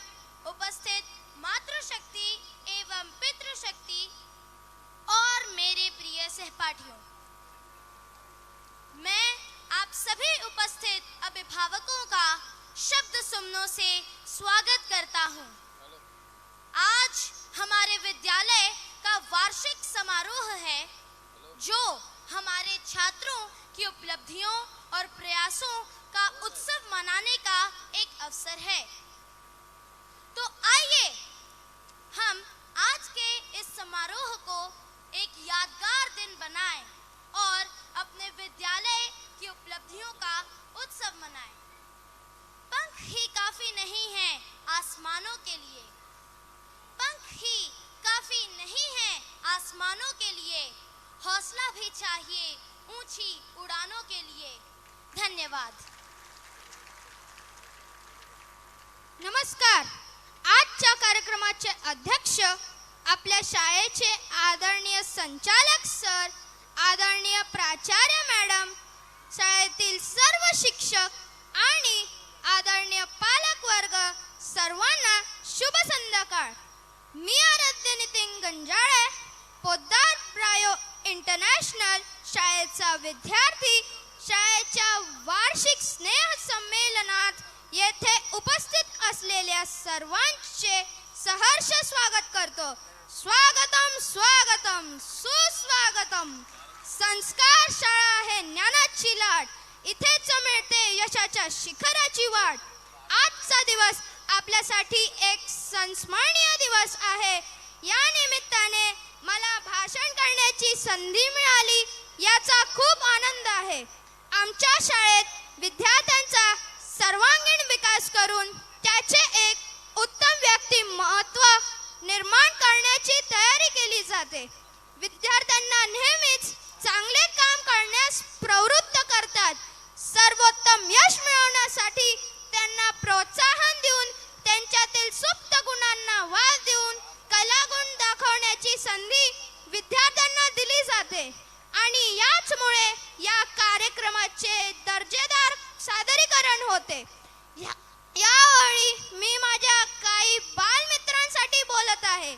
[SPEAKER 8] उपस्थित मातृशक्ति एवं पितृशक्ति और मेरे प्रिय सहपाठियों, मैं आप सभी उपस्थित अभिभावकों का शब्द सुमनों से स्वागत करता हूं। आज हमारे विद्यालय का वार्षिक समारोह है, जो हमारे छात्रों की उपलब्धियों और प्रयासों का उत्सव मनाने का एक अवसर है। तो आइए हम आज के इस समारोह को एक यादगार दिन बनाएं और अपने विद्यालय की उपलब्धियों का उत्सव मनाएं। पंख ही काफी नहीं है आसमानों के लिए, पंख ही काफी नहीं है आसमानों के लिए, हौसला भी चाहिए ऊंची उड़ानों के लिए। धन्यवाद। नमस्कार। आजच्या कार्यक्रमाचे अध्यक्ष आपल्या शाळेचे आदरणीय संचालक सर, आदरणीय प्राचार्य मॅडम, शाळेतील सर्व शिक्षक आणि आदरणीय पालक वर्ग, सर्वांना शुभ संध्याकाळ। मी आराध्य नितीन गंजाळे, पोद्दार ब्रायो इंटरनॅशनल शाळेचा विद्यार्थी, शाळेच्या वार्षिक स्नेह संमेलनात येथे उपस्थित असलेल्या सर्वांचे सहर्ष स्वागत करतो। स्वागतम स्वागतम सुस्वागतम। संस्कार शाळा आहे ज्ञानाची लाट, इथेच मिळते यशाच्या शिखराची वाट। आजचा दिवस आपल्यासाठी एक संस्मरणीय दिवस आहे। या निमित्ताने मला भाषण करण्याची संधी मिळाली, याचा खूप आनंद आहे। आमच्या शाळेत विद्यार्थ्यांचा सर्वांगीण विकास करून त्याचे एक उत्तम व्यक्तिमत्व निर्माण करण्याची तयारी केली जाते। विद्यार्थ्यांना नेहमीच चांगले काम करण्यास प्रवृत्त करतात। सर्वोत्तम यश मिळवण्यासाठी त्यांना प्रोत्साहन देऊन, त्यांच्यातील सुप्त गुणांना वाव देऊन कलागुण दाखवण्याची संधी विद्यार्थ्यांना दिली जाते आणि याचमुळे या कार्यक्रमाचे दर्जेदार सादरीकरण होते। यावेळी मी माझ्या काही बालमित्रांसाठी बोलत आहे।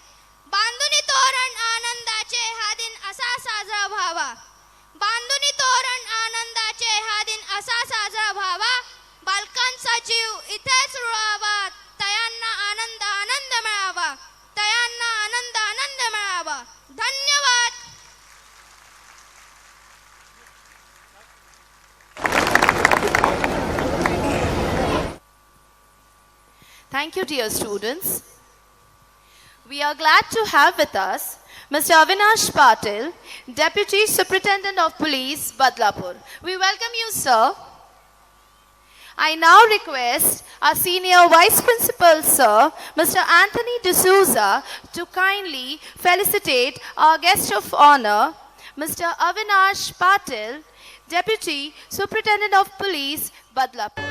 [SPEAKER 8] बांधुनी तोरण आनंदाचे हा दिन असा साजरा व्हावा, बांधुनी तोरण आनंदाचे हा दिन असा साजरा व्हावा, बालकांचा जीव इथेच रुळावा, तयांना आनंद आनंद मिळावा, तयांना आनंद आनंद मिळावा। धन्यवाद।
[SPEAKER 3] Thank you, dear students. We are glad to have with us Mr. Avinash Patil, Deputy Superintendent of Police, Badlapur. We welcome you, sir. I now request our Senior Vice Principal, Sir, Mr. Anthony D'Souza, to kindly felicitate our guest of honor, Mr. Avinash Patil, Deputy Superintendent of Police, Badlapur.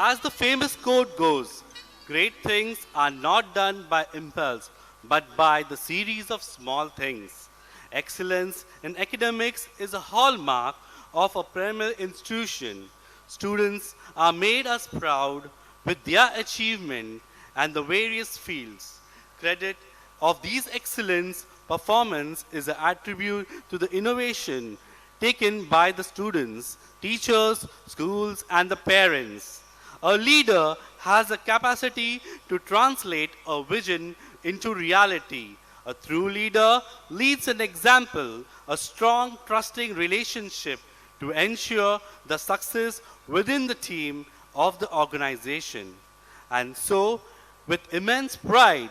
[SPEAKER 2] As the famous quote goes, great things are not done by impulse, but by the series of small things. Excellence in academics is a hallmark of a premier institution. Students are made us proud with their achievement and the various fields. Credit of these excellence performance is an attribute to the innovation taken by the students, teachers, schools, and the parents. A leader has a capacity to translate a vision into reality. A true leader leads an example, a strong, trusting relationship to ensure the success within the team of the organization. And so, with immense pride,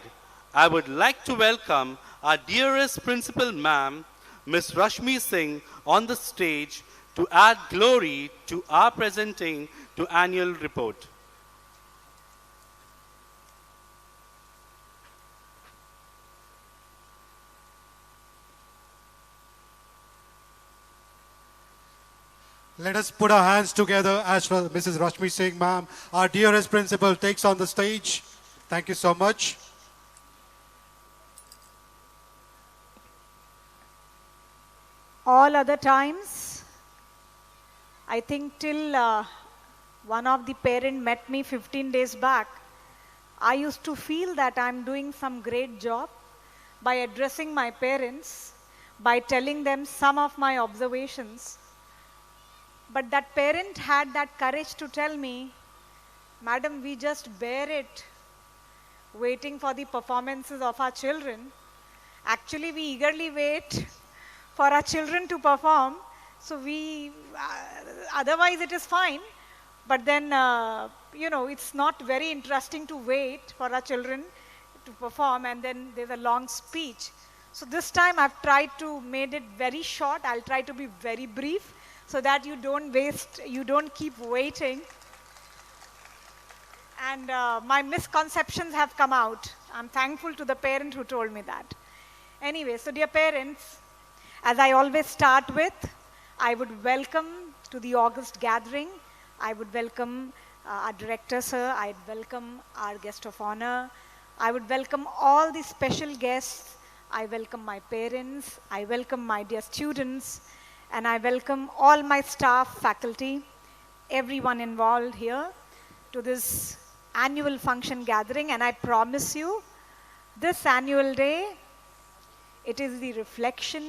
[SPEAKER 2] I would like to welcome our dearest Principal Ma'am, Ms. Rashmi Singh, on the stage to add glory to our presenting to annual report.
[SPEAKER 4] Let us put our hands together as Mrs. Rashmi Singh, ma'am, our dearest principal, takes on the stage. Thank you so much.
[SPEAKER 9] All other times, I think till one of the parent met me 15 days back, I used to feel that I'm doing some great job by addressing my parents, by telling them some of my observations. But that parent had that courage to tell me, Madam, we just bear it, waiting for the performances of our children. Actually, we eagerly wait for our children to perform. So we, otherwise it is fine. But then, you know, it's not very interesting to wait for our children to perform and then there's a long speech. So this time I've tried to make it very short. I'll try to be very brief so that you don't keep waiting. And my misconceptions have come out. I'm thankful to the parent who told me that. Anyway, so dear parents, as I always start with, I would welcome to the August gathering. I would welcome our director, sir. I'd welcome our guest of honor. I would welcome all the special guests. I welcome my parents. I welcome my dear students. And I welcome all my staff, faculty, everyone involved here to this annual function gathering. And I promise you, this annual day, it is the reflection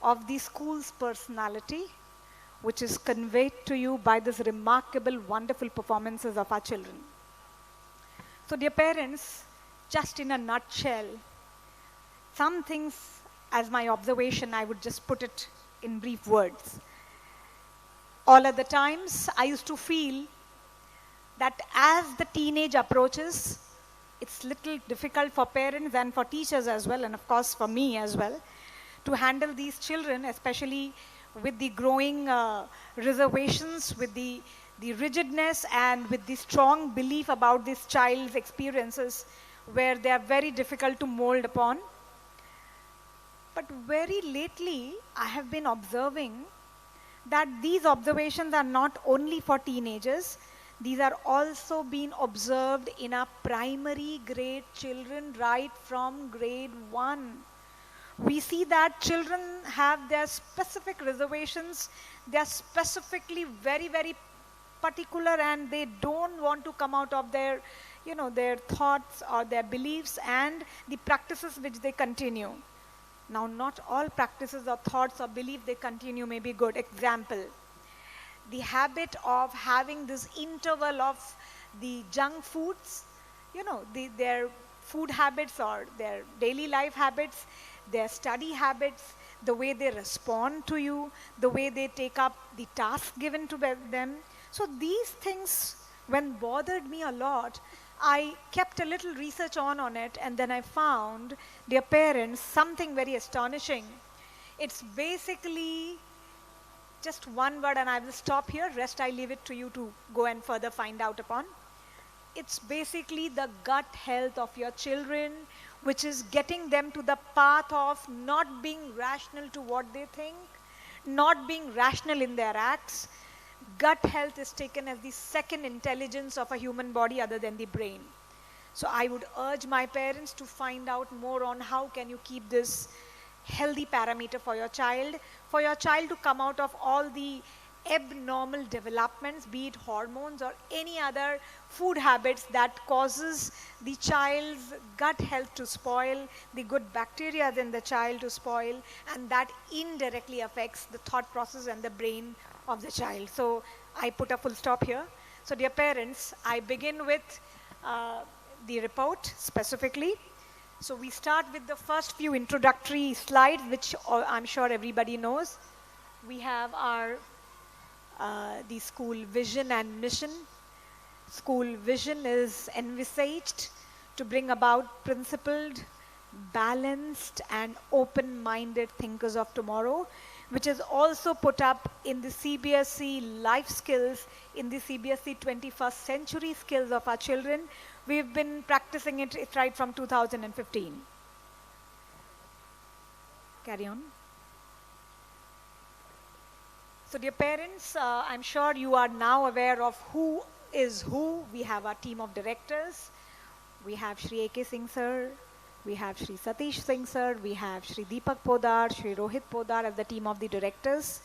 [SPEAKER 9] of the school's personality, which is conveyed to you by this remarkable, wonderful performances of our children. So dear parents, just in a nutshell, some things as my observation, I would just put it in brief words. All other times, I used to feel that as the teenage approaches, it's little difficult for parents and for teachers as well, and of course for me as well, to handle these children, especially with the growing reservations, with the rigidness and with the strong belief about this child's experiences where they are very difficult to mold upon. But very lately, I have been observing that these observations are not only for teenagers, These are also being observed in our primary grade children right from grade 1. We see that children have their specific reservations. They are specifically very, very particular, and they don't want to come out of their, their thoughts or their beliefs and the practices which they continue. Now, not all practices or thoughts or beliefs they continue may be good. Example, the habit of having this interval of the junk foods, their food habits or their daily life habits, their study habits, the way they respond to you, the way they take up the task given to them. So these things, when bothered me a lot, I kept a little research on it, and then I found, dear parents, something very astonishing. It's basically just one word, and I will stop here. Rest I leave it to you to go and further find out upon. It's basically the gut health of your children, which is getting them to the path of not being rational to what they think, not being rational in their acts. Gut health is taken as the second intelligence of a human body other than the brain. So I would urge my parents to find out more on how can you keep this healthy parameter for your child to come out of all the abnormal developments, be it hormones or any other food habits that causes the child's gut health to spoil, the good bacteria in the child to spoil, and that indirectly affects the thought process and the brain of the child. So I put a full stop here. So dear parents, I begin with the report specifically. So we start with the first few introductory slides, which I'm sure everybody knows. We have our the school vision and mission. School vision is envisaged to bring about principled, balanced, and open-minded thinkers of tomorrow, which is also put up in the CBSE life skills, in the CBSE 21st century skills of our children. We've been practicing it right from 2015. Carry on. So dear parents, I'm sure you are now aware of who is who. We have our team of directors. We have Shri A.K. Singh sir, we have Shri Satish Singh sir, we have Shri Deepak Poddar, Shri Rohit Poddar as the team of the directors.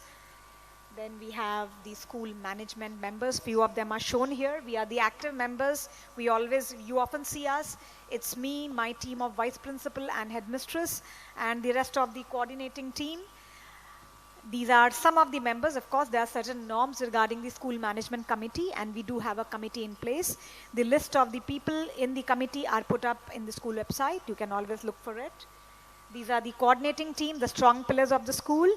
[SPEAKER 9] Then we have the school management members. Few of them are shown here. We are the active members. You often see us. It's me, my team of vice principal and headmistress, and the rest of the coordinating team. These are some of the members. Of course, there are certain norms regarding the school management committee, and we do have a committee in place. The list of the people in the committee are put up in the school website. You can always look for it. These are the coordinating team, the strong pillars of the school.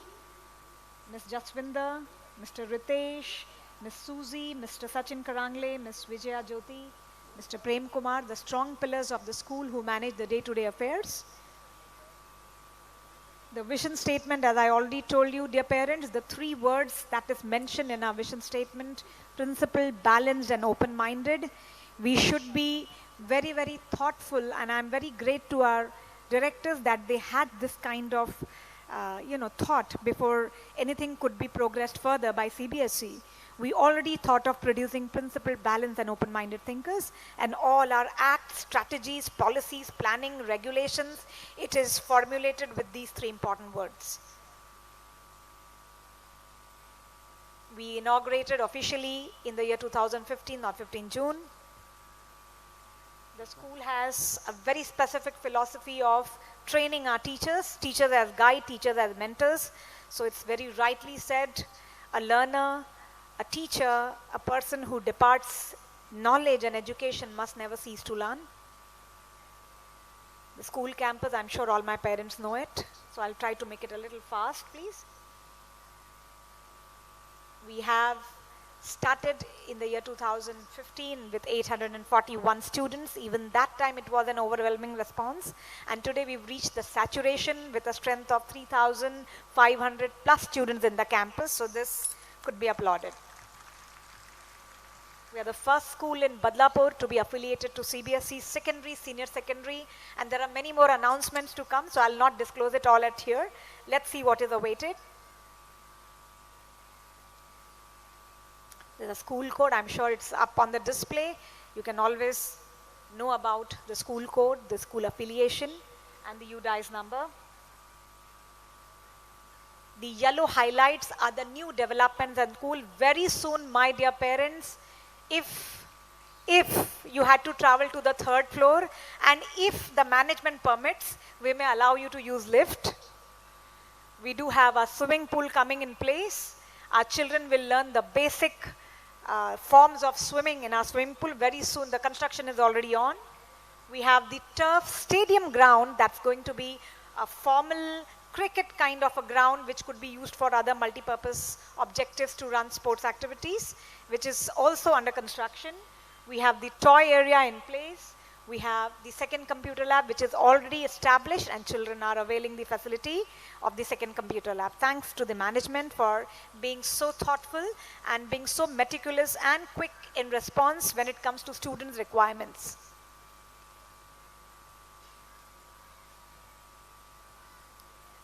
[SPEAKER 9] Ms. Jaswinder, Mr. Ritesh, Ms. Susie, Mr. Sachin Karangle, Ms. Vijaya Jyoti, Mr. Prem Kumar, the strong pillars of the school who manage the day-to-day affairs. The vision statement, as I already told you, dear parents, the three words that is mentioned in our vision statement: principled, balanced, and open-minded. We should be very, very thoughtful, and I'm very grateful to our directors that they had this kind of thought before anything could be progressed further by CBSE. We already thought of producing principled, balanced, and open-minded thinkers, and all our acts, strategies, policies, planning, regulations, it is formulated with these three important words. We inaugurated officially in the year 2015 or 15 June. The school has a very specific philosophy of training our teachers as guide, teachers as mentors. So it's very rightly said, a learner, a teacher, a person who departs knowledge and education must never cease to learn. The school campus, I'm sure all my parents know it, so I'll try to make it a little fast, please. We have started in the year 2015 with 841 students. Even that time it was an overwhelming response, and today we've reached the saturation with a strength of 3,500 plus students in the campus, so this could be applauded. We are the first school in Badlapur to be affiliated to CBSE secondary, senior secondary, and there are many more announcements to come, so I'll not disclose it all at here. Let's see what is awaited. There's a school code. I'm sure it's up on the display. You can always know about the school code, the school affiliation, and the UDICE number. The yellow highlights are the new developments at school. Very soon, my dear parents, if you had to travel to the 3rd floor and if the management permits, we may allow you to use lift. We do have a swimming pool coming in place. Our children will learn the basic forms of swimming in our swimming pool. Very soon, the construction is already on. We have the turf stadium ground that's going to be a formal cricket kind of a ground which could be used for other multi-purpose objectives to run sports activities, which is also under construction. We have the toy area in place. We have the second computer lab, which is already established, and children are availing the facility of the second computer lab. Thanks to the management for being so thoughtful and being so meticulous and quick in response when it comes to students' requirements.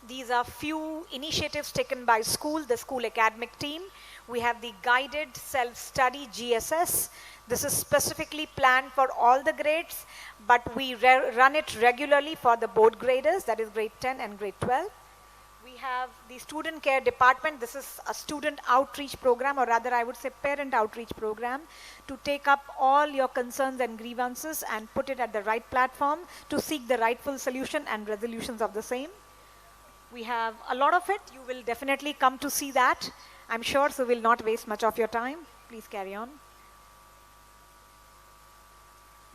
[SPEAKER 9] These are few initiatives taken by school, the school academic team. We have the guided self-study GSS. This is specifically planned for all the grades, but we run it regularly for the board graders, that is grade 10 and grade 12. We have the student care department. This is a student outreach program, or rather I would say parent outreach program, to take up all your concerns and grievances and put it at the right platform to seek the rightful solution and resolutions of the same. We have a lot of it. You will definitely come to see that, I'm sure, so we'll not waste much of your time. Please carry on.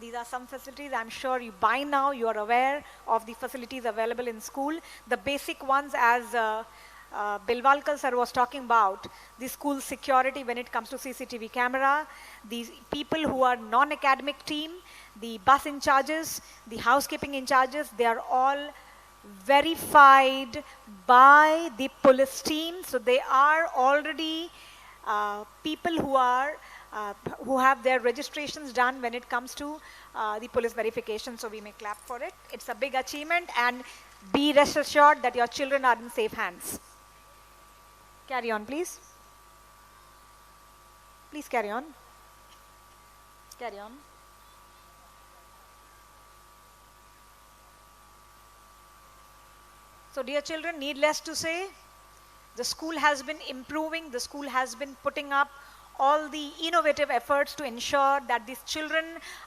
[SPEAKER 9] These are some facilities. I'm sure you by now you are aware of the facilities available in school. The basic ones, as Bilwalkar sir was talking about, the school security when it comes to CCTV camera, the people who are non-academic team, the bus in charges, the housekeeping in charges, they are all verified by the police team. So they are already people who have their registrations done when it comes to the police verification. So we may clap for it. It's a big achievement, and be rest assured that your children are in safe hands. Carry on, please. Please carry on. Carry on. So dear children, needless to say, the school has been improving, the school has been putting up all the innovative efforts to ensure that these children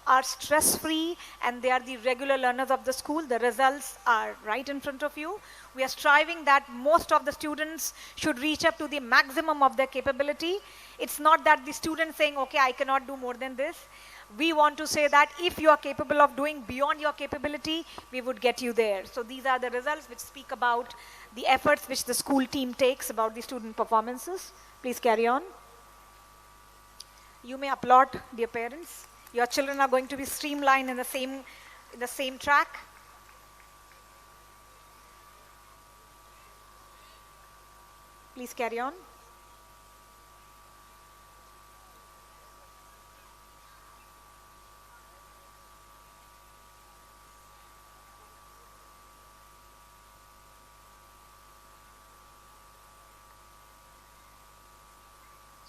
[SPEAKER 9] are stress-free and they are the regular learners of the school. The results are right in front of you. We are striving that most of the students should reach up to the maximum of their capability. It's not that the student saying, okay, I cannot do more than this. We want to say that if you are capable of doing beyond your capability, we would get you there. So these are the results which speak about the efforts which the school team takes about the student performances. Please carry on. You may applaud, dear parents. Your children are going to be streamlined in the same track. Please carry on.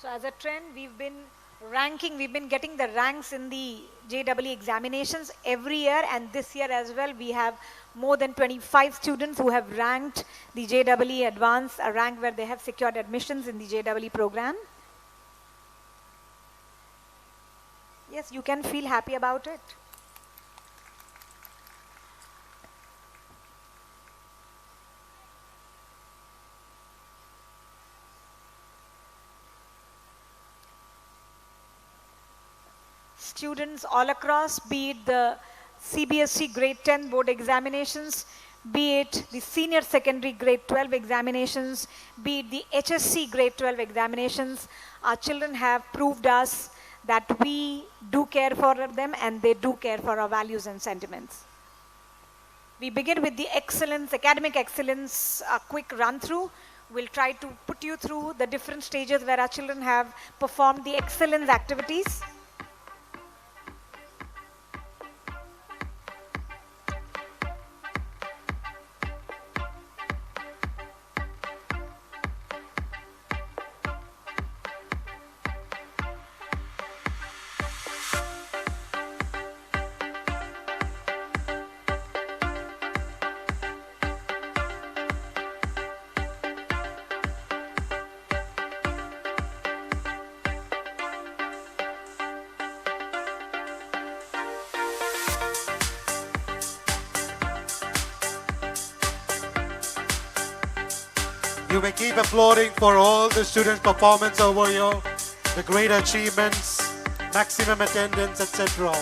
[SPEAKER 9] So as a trend, we've been getting the ranks in the JEE examinations every year, and this year as well, we have more than 25 students who have ranked the JEE Advanced, a rank where they have secured admissions in the JEE program. Yes, you can feel happy about it. Students all across, be it the CBSE grade 10 board examinations, be it the senior secondary grade 12 examinations, be it the HSC grade 12 examinations, our children have proved us that we do care for them and they do care for our values and sentiments. We begin with the excellence, academic excellence, a quick run through. We'll try to put you through the different stages where our children have performed the excellence activities.
[SPEAKER 4] You may keep applauding for all the students' performance over here, the great achievements, maximum attendance, etc.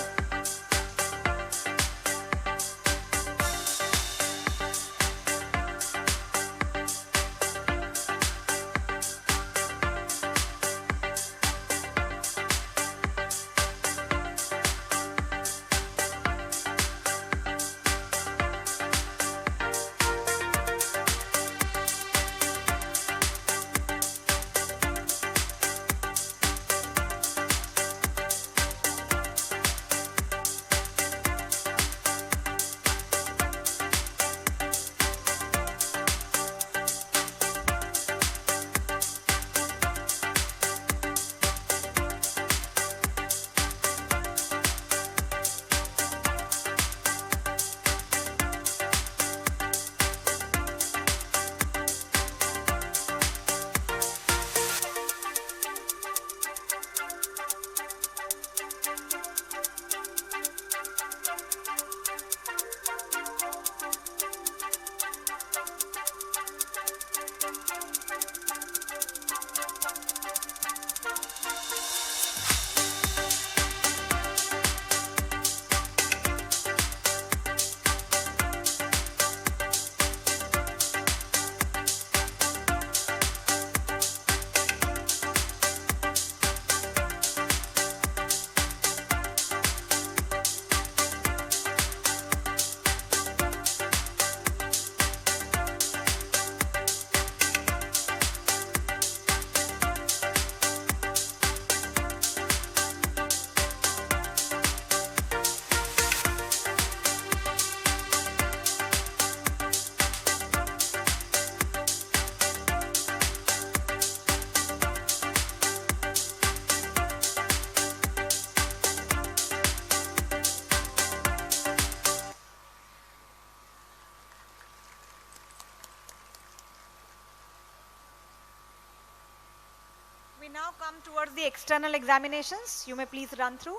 [SPEAKER 9] We now come towards the external examinations. You may please run through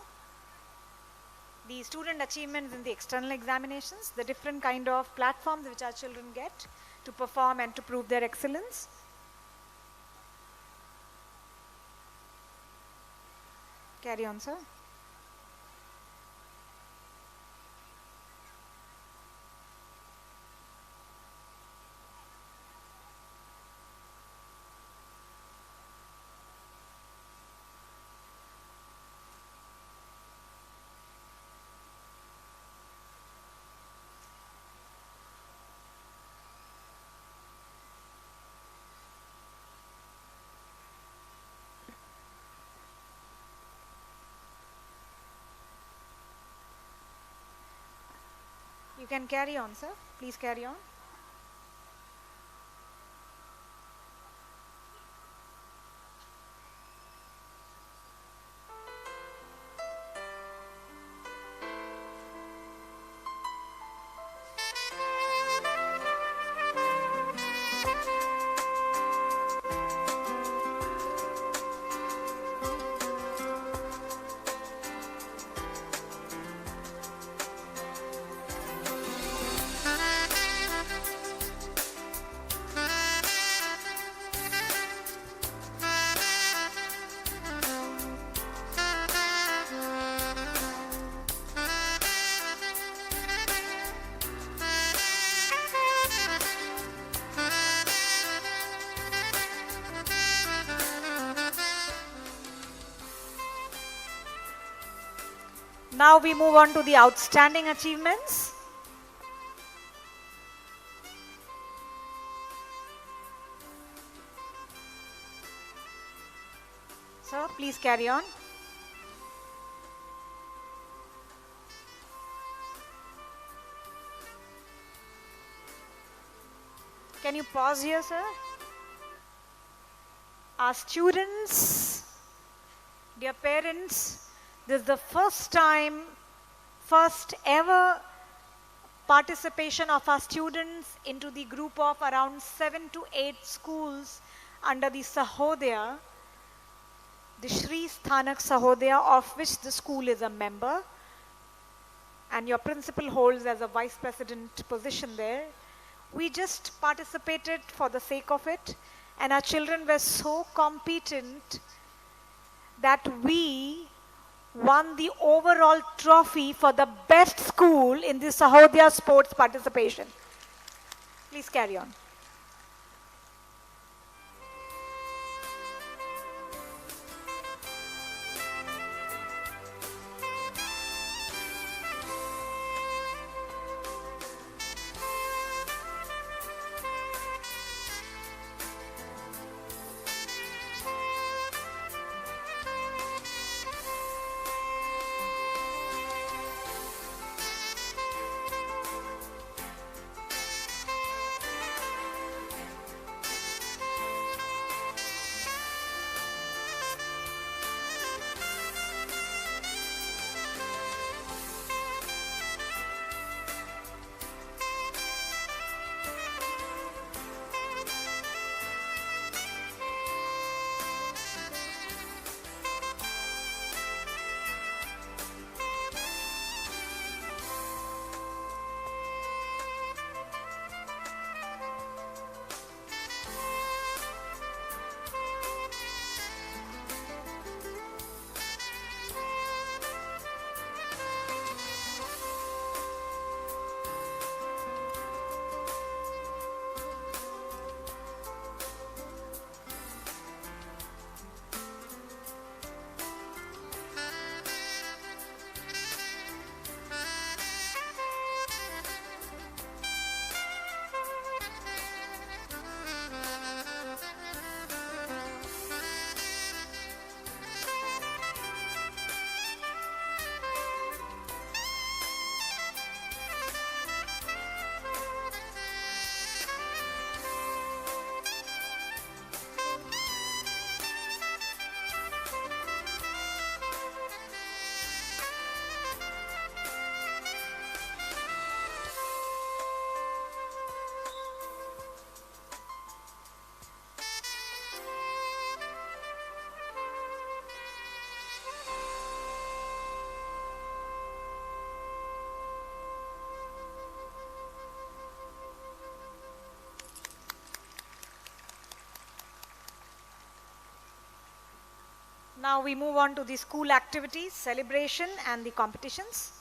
[SPEAKER 9] the student achievements in the external examinations, the different kind of platforms which our children get to perform and to prove their excellence. Carry on, sir. You can carry on, sir. Please carry on. Now we move on to the outstanding achievements. So please carry on. Can you pause here, sir? Our students, dear parents, this is the first ever participation of our students into the group of around 7 to 8 schools under the Sahodaya, the Shri Sthanak Sahodaya, of which the school is a member, and your principal holds as a vice president position there. We just participated for the sake of it, and our children were so competent that we won the overall trophy for the best school in the Sahodhya sports participation. Please carry on. Now we move on to the school activities, celebration and the competitions.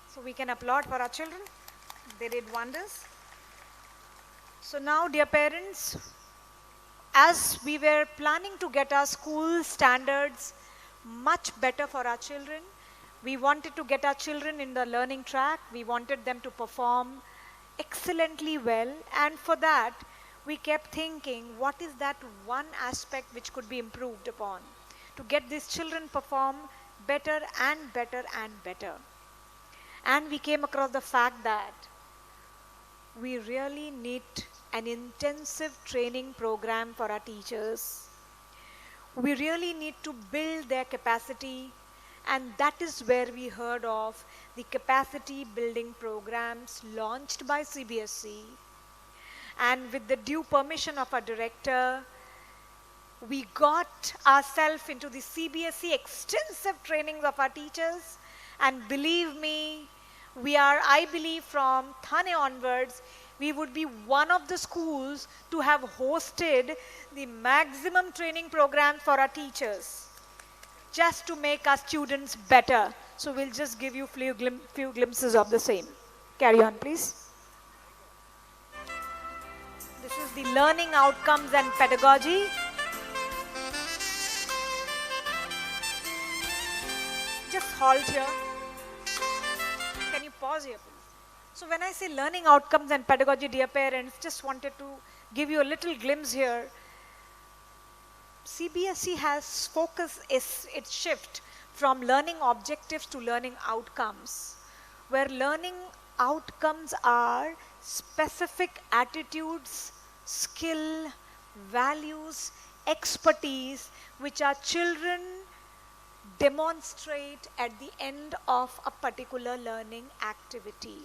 [SPEAKER 9] So we can applaud for our children. They did wonders. So now, dear parents, as we were planning to get our school standards much better for our children, we wanted to get our children in the learning track. We wanted them to perform excellently well. And for that, we kept thinking, what is that one aspect which could be improved upon to get these children perform better and better and better. And we came across the fact that we really need an intensive training program for our teachers. We really need to build their capacity, and that is where we heard of the capacity building programs launched by CBSE. And with the due permission of our director, We got ourselves into the CBSE extensive trainings of our teachers, and believe me, I believe from Thane onwards, we would be one of the schools to have hosted the maximum training program for our teachers, just to make our students better. So we'll just give you few glimpses of the same. Carry on, please. This is the learning outcomes and pedagogy. Just halt here. Can you pause here, please? So when I say learning outcomes and pedagogy, dear parents, just wanted to give you a little glimpse here. CBSE has focused its shift from learning objectives to learning outcomes, where learning outcomes are specific attitudes, skill, values, expertise, which our children demonstrate at the end of a particular learning activity.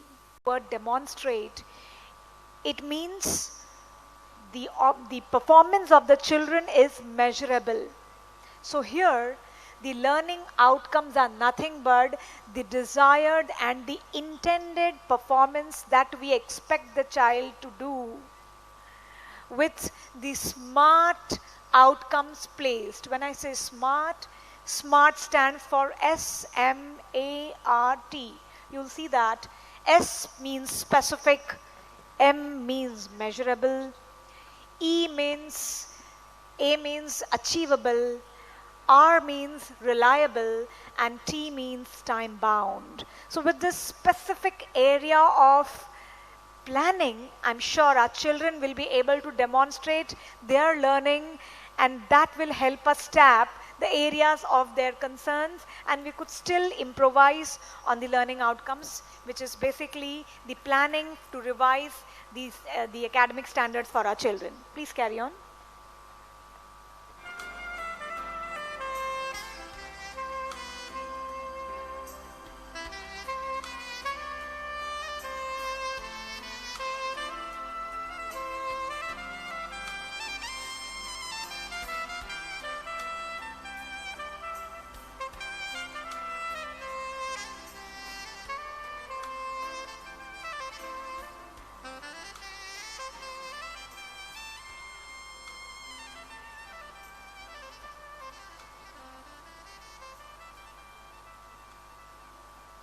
[SPEAKER 9] The word demonstrate, it means the performance of the children is measurable. So here, the learning outcomes are nothing but the desired and the intended performance that we expect the child to do, with the SMART outcomes placed. When I say SMART, SMART stands for S-M-A-R-T. You'll see that S means specific, M means measurable, A means achievable, R means reliable, and T means time bound. So with this specific area of planning, I'm sure our children will be able to demonstrate their learning, and that will help us tap the areas of their concerns, and we could still improvise on the learning outcomes, which is basically the planning to revise the academic standards for our children. Please carry on.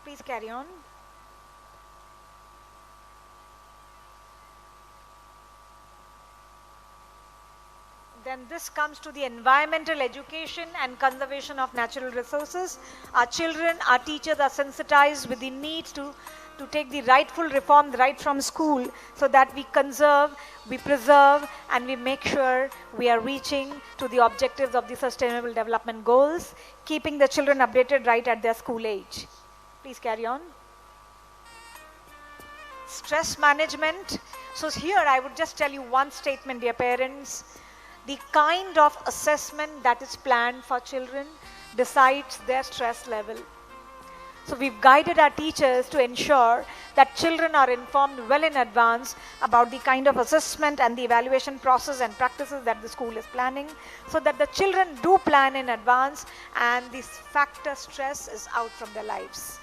[SPEAKER 9] Please carry on. Then this comes to the environmental education and conservation of natural resources. Our children, our teachers are sensitized with the need to take the rightful reforms right from school, so that we conserve, we preserve, and we make sure we are reaching to the objectives of the Sustainable Development Goals, keeping the children updated right at their school age. Please carry on. Stress management. So here I would just tell you one statement, dear parents. The kind of assessment that is planned for children decides their stress level. So we've guided our teachers to ensure that children are informed well in advance about the kind of assessment and the evaluation process and practices that the school is planning, so that the children do plan in advance and this factor stress is out from their lives.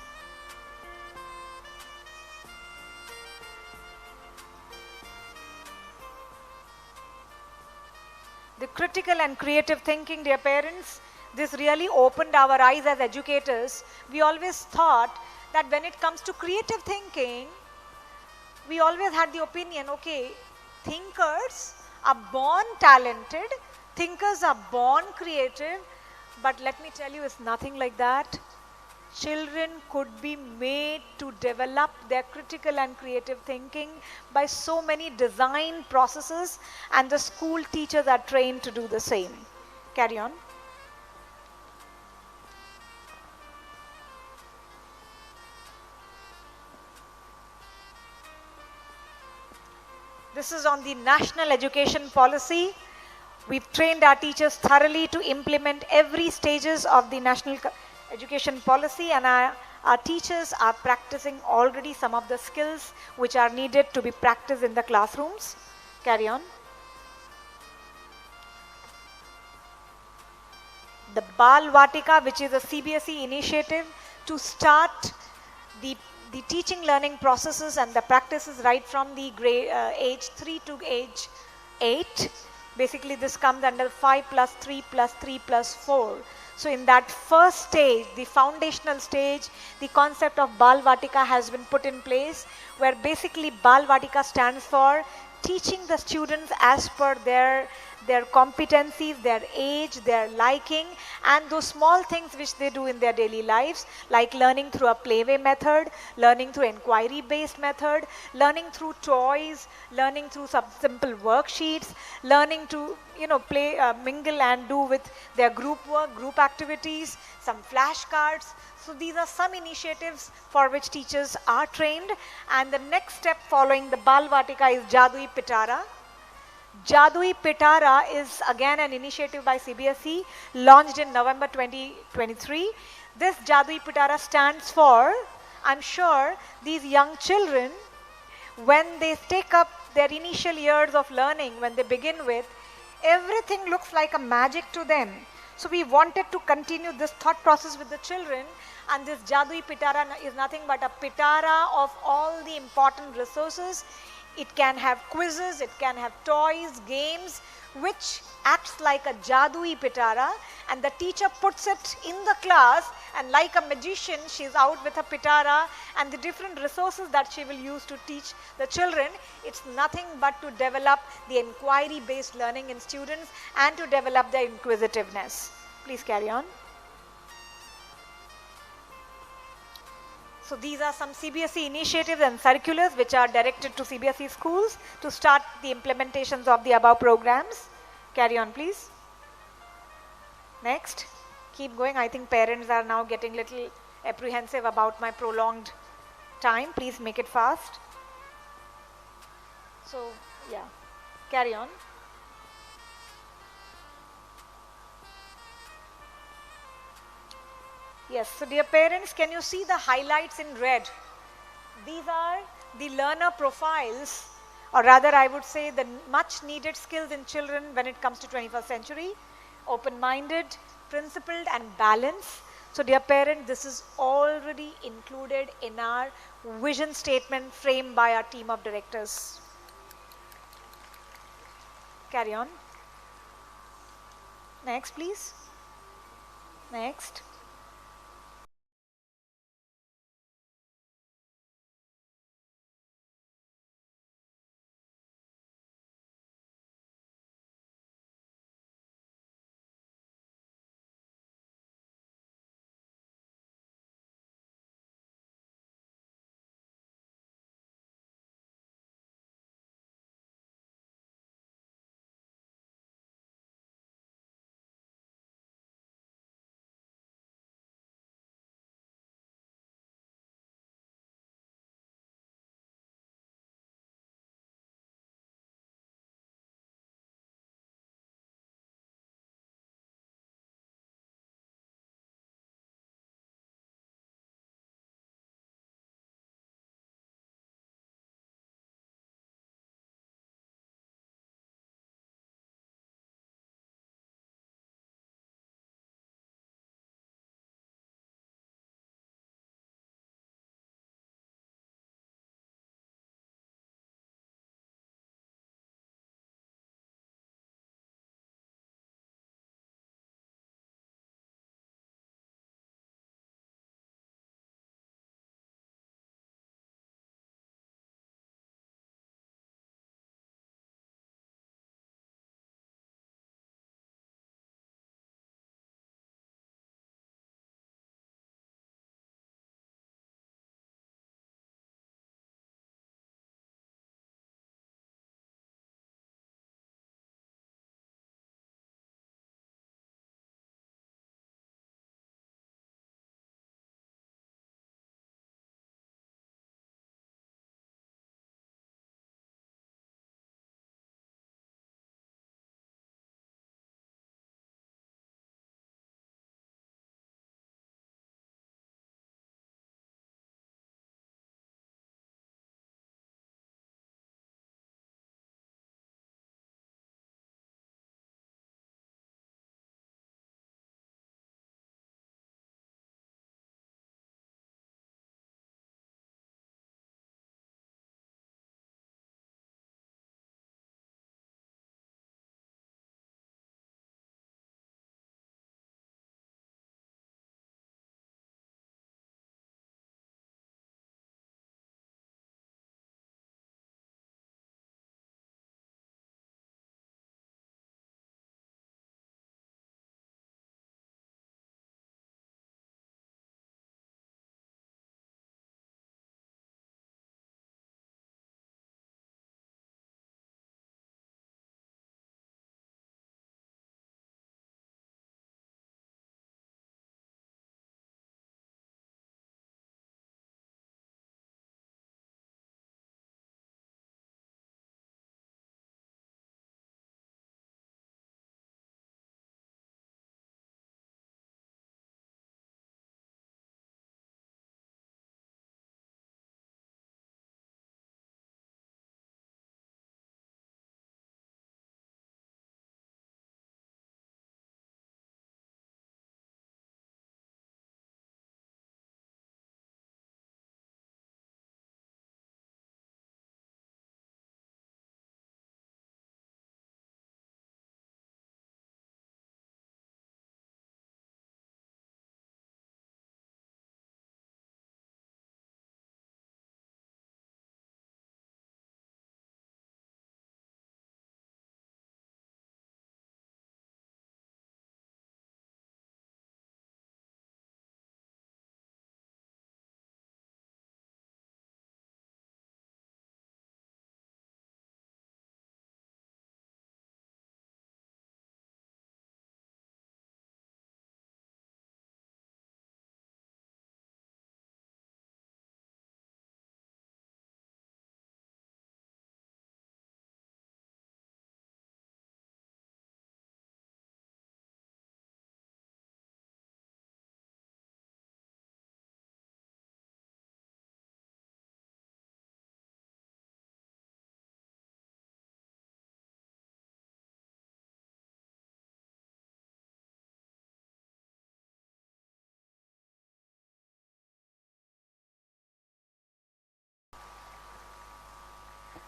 [SPEAKER 9] The critical and creative thinking, dear parents, this really opened our eyes as educators. We always thought that when it comes to creative thinking, we always had the opinion, okay, thinkers are born talented, thinkers are born creative, but let me tell you, it's nothing like that. Children could be made to develop their critical and creative thinking by so many design processes, and the school teachers are trained to do the same. Carry on. This is on the national education policy. We've trained our teachers thoroughly to implement every stages of the national education policy, and our teachers are practicing already some of the skills which are needed to be practiced in the classrooms. Carry on. the Bal Vatika, which is a CBSE initiative to start the teaching learning processes and the practices right from the age 3 to age 8. Basically, this comes under 5 plus 3 plus 3 plus 4. So in that first stage, the foundational stage, the concept of Bal Vatika has been put in place, where basically Bal Vatika stands for teaching the students as per their competencies, their age, their liking, and those small things which they do in their daily lives, like learning through a playway method, learning through inquiry based method, learning through toys, learning through some simple worksheets, learning to play, mingle and do with their group work, group activities, some flashcards. So these are some initiatives for which teachers are trained. And the next step following the Bal Vatika is Jadui Pitara. Jadui Pitara is again an initiative by CBSE launched in November 2023. This Jadui Pitara stands for, I'm sure these young children, when they take up their initial years of learning, when they begin with, everything looks like a magic to them. So we wanted to continue this thought process with the children, and this Jadui Pitara is nothing but a pitara of all the important resources. It can have quizzes, it can have toys, games, which acts like a Jadui Pitara, and the teacher puts it in the class, and like a magician, she's out with a Pitara and the different resources that she will use to teach the children. It's nothing but to develop the inquiry-based learning in students and to develop their inquisitiveness. Please carry on. So these are some CBSE initiatives and circulars which are directed to CBSE schools to start the implementations of the above programs. Carry on, please. Next. Keep going. I think parents are now getting a little apprehensive about my prolonged time. Please make it fast. So, yeah. Carry on. Yes, so dear parents, can you see the highlights in red? These are the learner profiles, or rather I would say the much needed skills in children when it comes to 21st century. Open-minded, principled and balanced. So dear parents, this is already included in our vision statement framed by our team of directors. Carry on. Next, please. Next.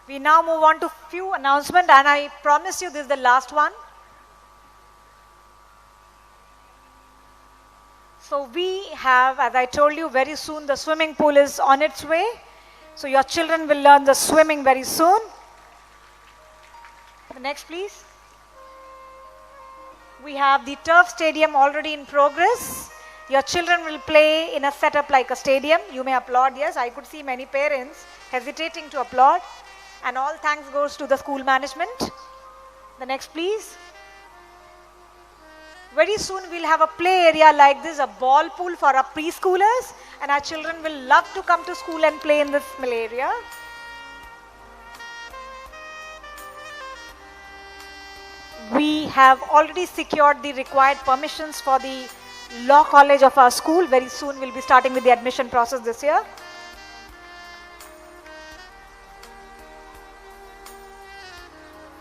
[SPEAKER 9] We now move on to few announcements, and I promise you this is the last one. So we have, as I told you, very soon the swimming pool is on its way. So your children will learn the swimming very soon. The next, please. We have the turf stadium already in progress. Your children will play in a setup like a stadium. You may applaud. Yes, I could see many parents hesitating to applaud. And all thanks goes to the school management. The next, please. Very soon we'll have a play area like this, a ball pool for our preschoolers, and our children will love to come to school and play in this area. We have already secured the required permissions for the law college of our school. Very soon we'll be starting with the admission process this year.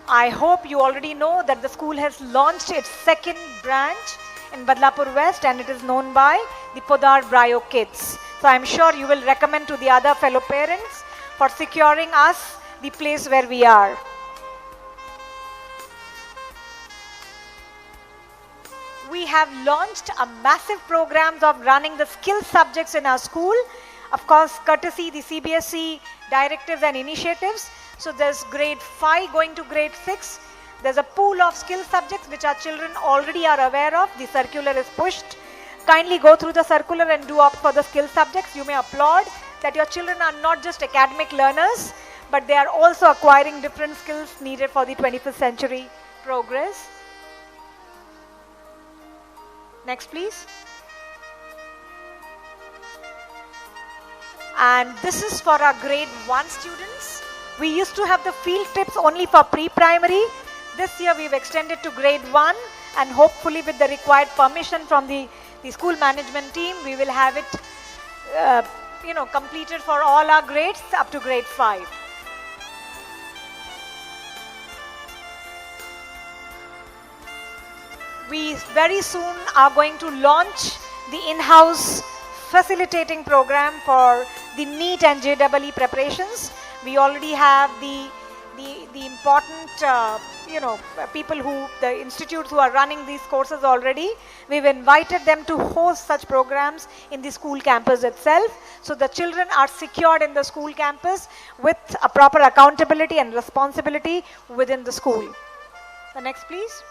[SPEAKER 9] I hope you already know that the school has launched its second branch in Badlapur West, and it is known by the PODDAR BRIO kids. So I'm sure you will recommend to the other fellow parents for securing us the place where we are. We have launched a massive programs of running the skill subjects in our school. Of course, courtesy the CBSE directives and initiatives. So there's grade 5 going to grade 6. There's a pool of skill subjects which our children already are aware of. The circular is pushed. Kindly go through the circular and do opt for the skill subjects. You may applaud that your children are not just academic learners, but they are also acquiring different skills needed for the 21st century progress. Next, please. And this is for our grade 1 students. We used to have the field trips only for pre-primary. This year we've extended to grade 1, and hopefully with the required permission from the school management team, we will have it completed for all our grades up to grade 5. We very soon are going to launch the in-house facilitating program for the NEET and JEE preparations. We already have the important people the institutes who are running these courses already. We've invited them to host such programs in the school campus itself. So the children are secured in the school campus with a proper accountability and responsibility within the school. The next, please.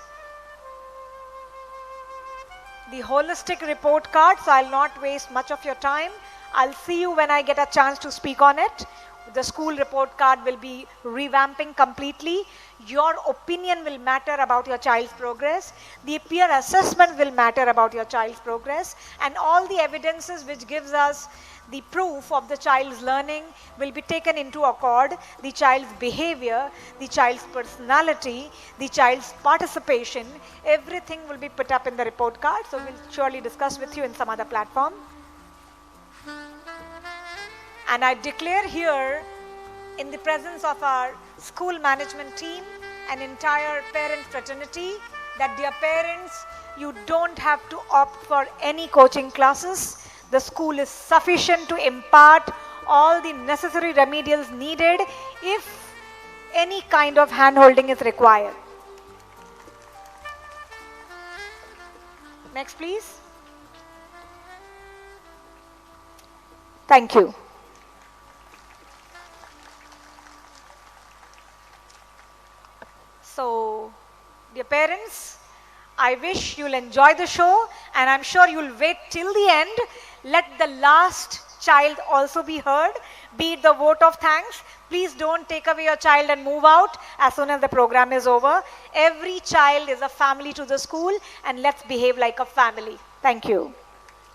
[SPEAKER 9] The holistic report card, so I'll not waste much of your time. I'll see you when I get a chance to speak on it. The school report card will be revamping completely. Your opinion will matter about your child's progress. The peer assessment will matter about your child's progress. And all the evidences which gives us the proof of the child's learning will be taken into accord. The child's behavior, the child's personality, the child's participation, everything will be put up in the report card. So we'll surely discuss with you in some other platform. And I declare here, in the presence of our school management team and entire parent fraternity, that dear parents, you don't have to opt for any coaching classes. The school is sufficient to impart all the necessary remedials needed if any kind of hand-holding is required. Next, please. Thank you. So, dear parents, I wish you'll enjoy the show, and I'm sure you'll wait till the end. Let the last child also be heard, be it the vote of thanks. Please don't take away your child and move out as soon as the program is over. Every child is a family to the school, and let's behave like a family. Thank you.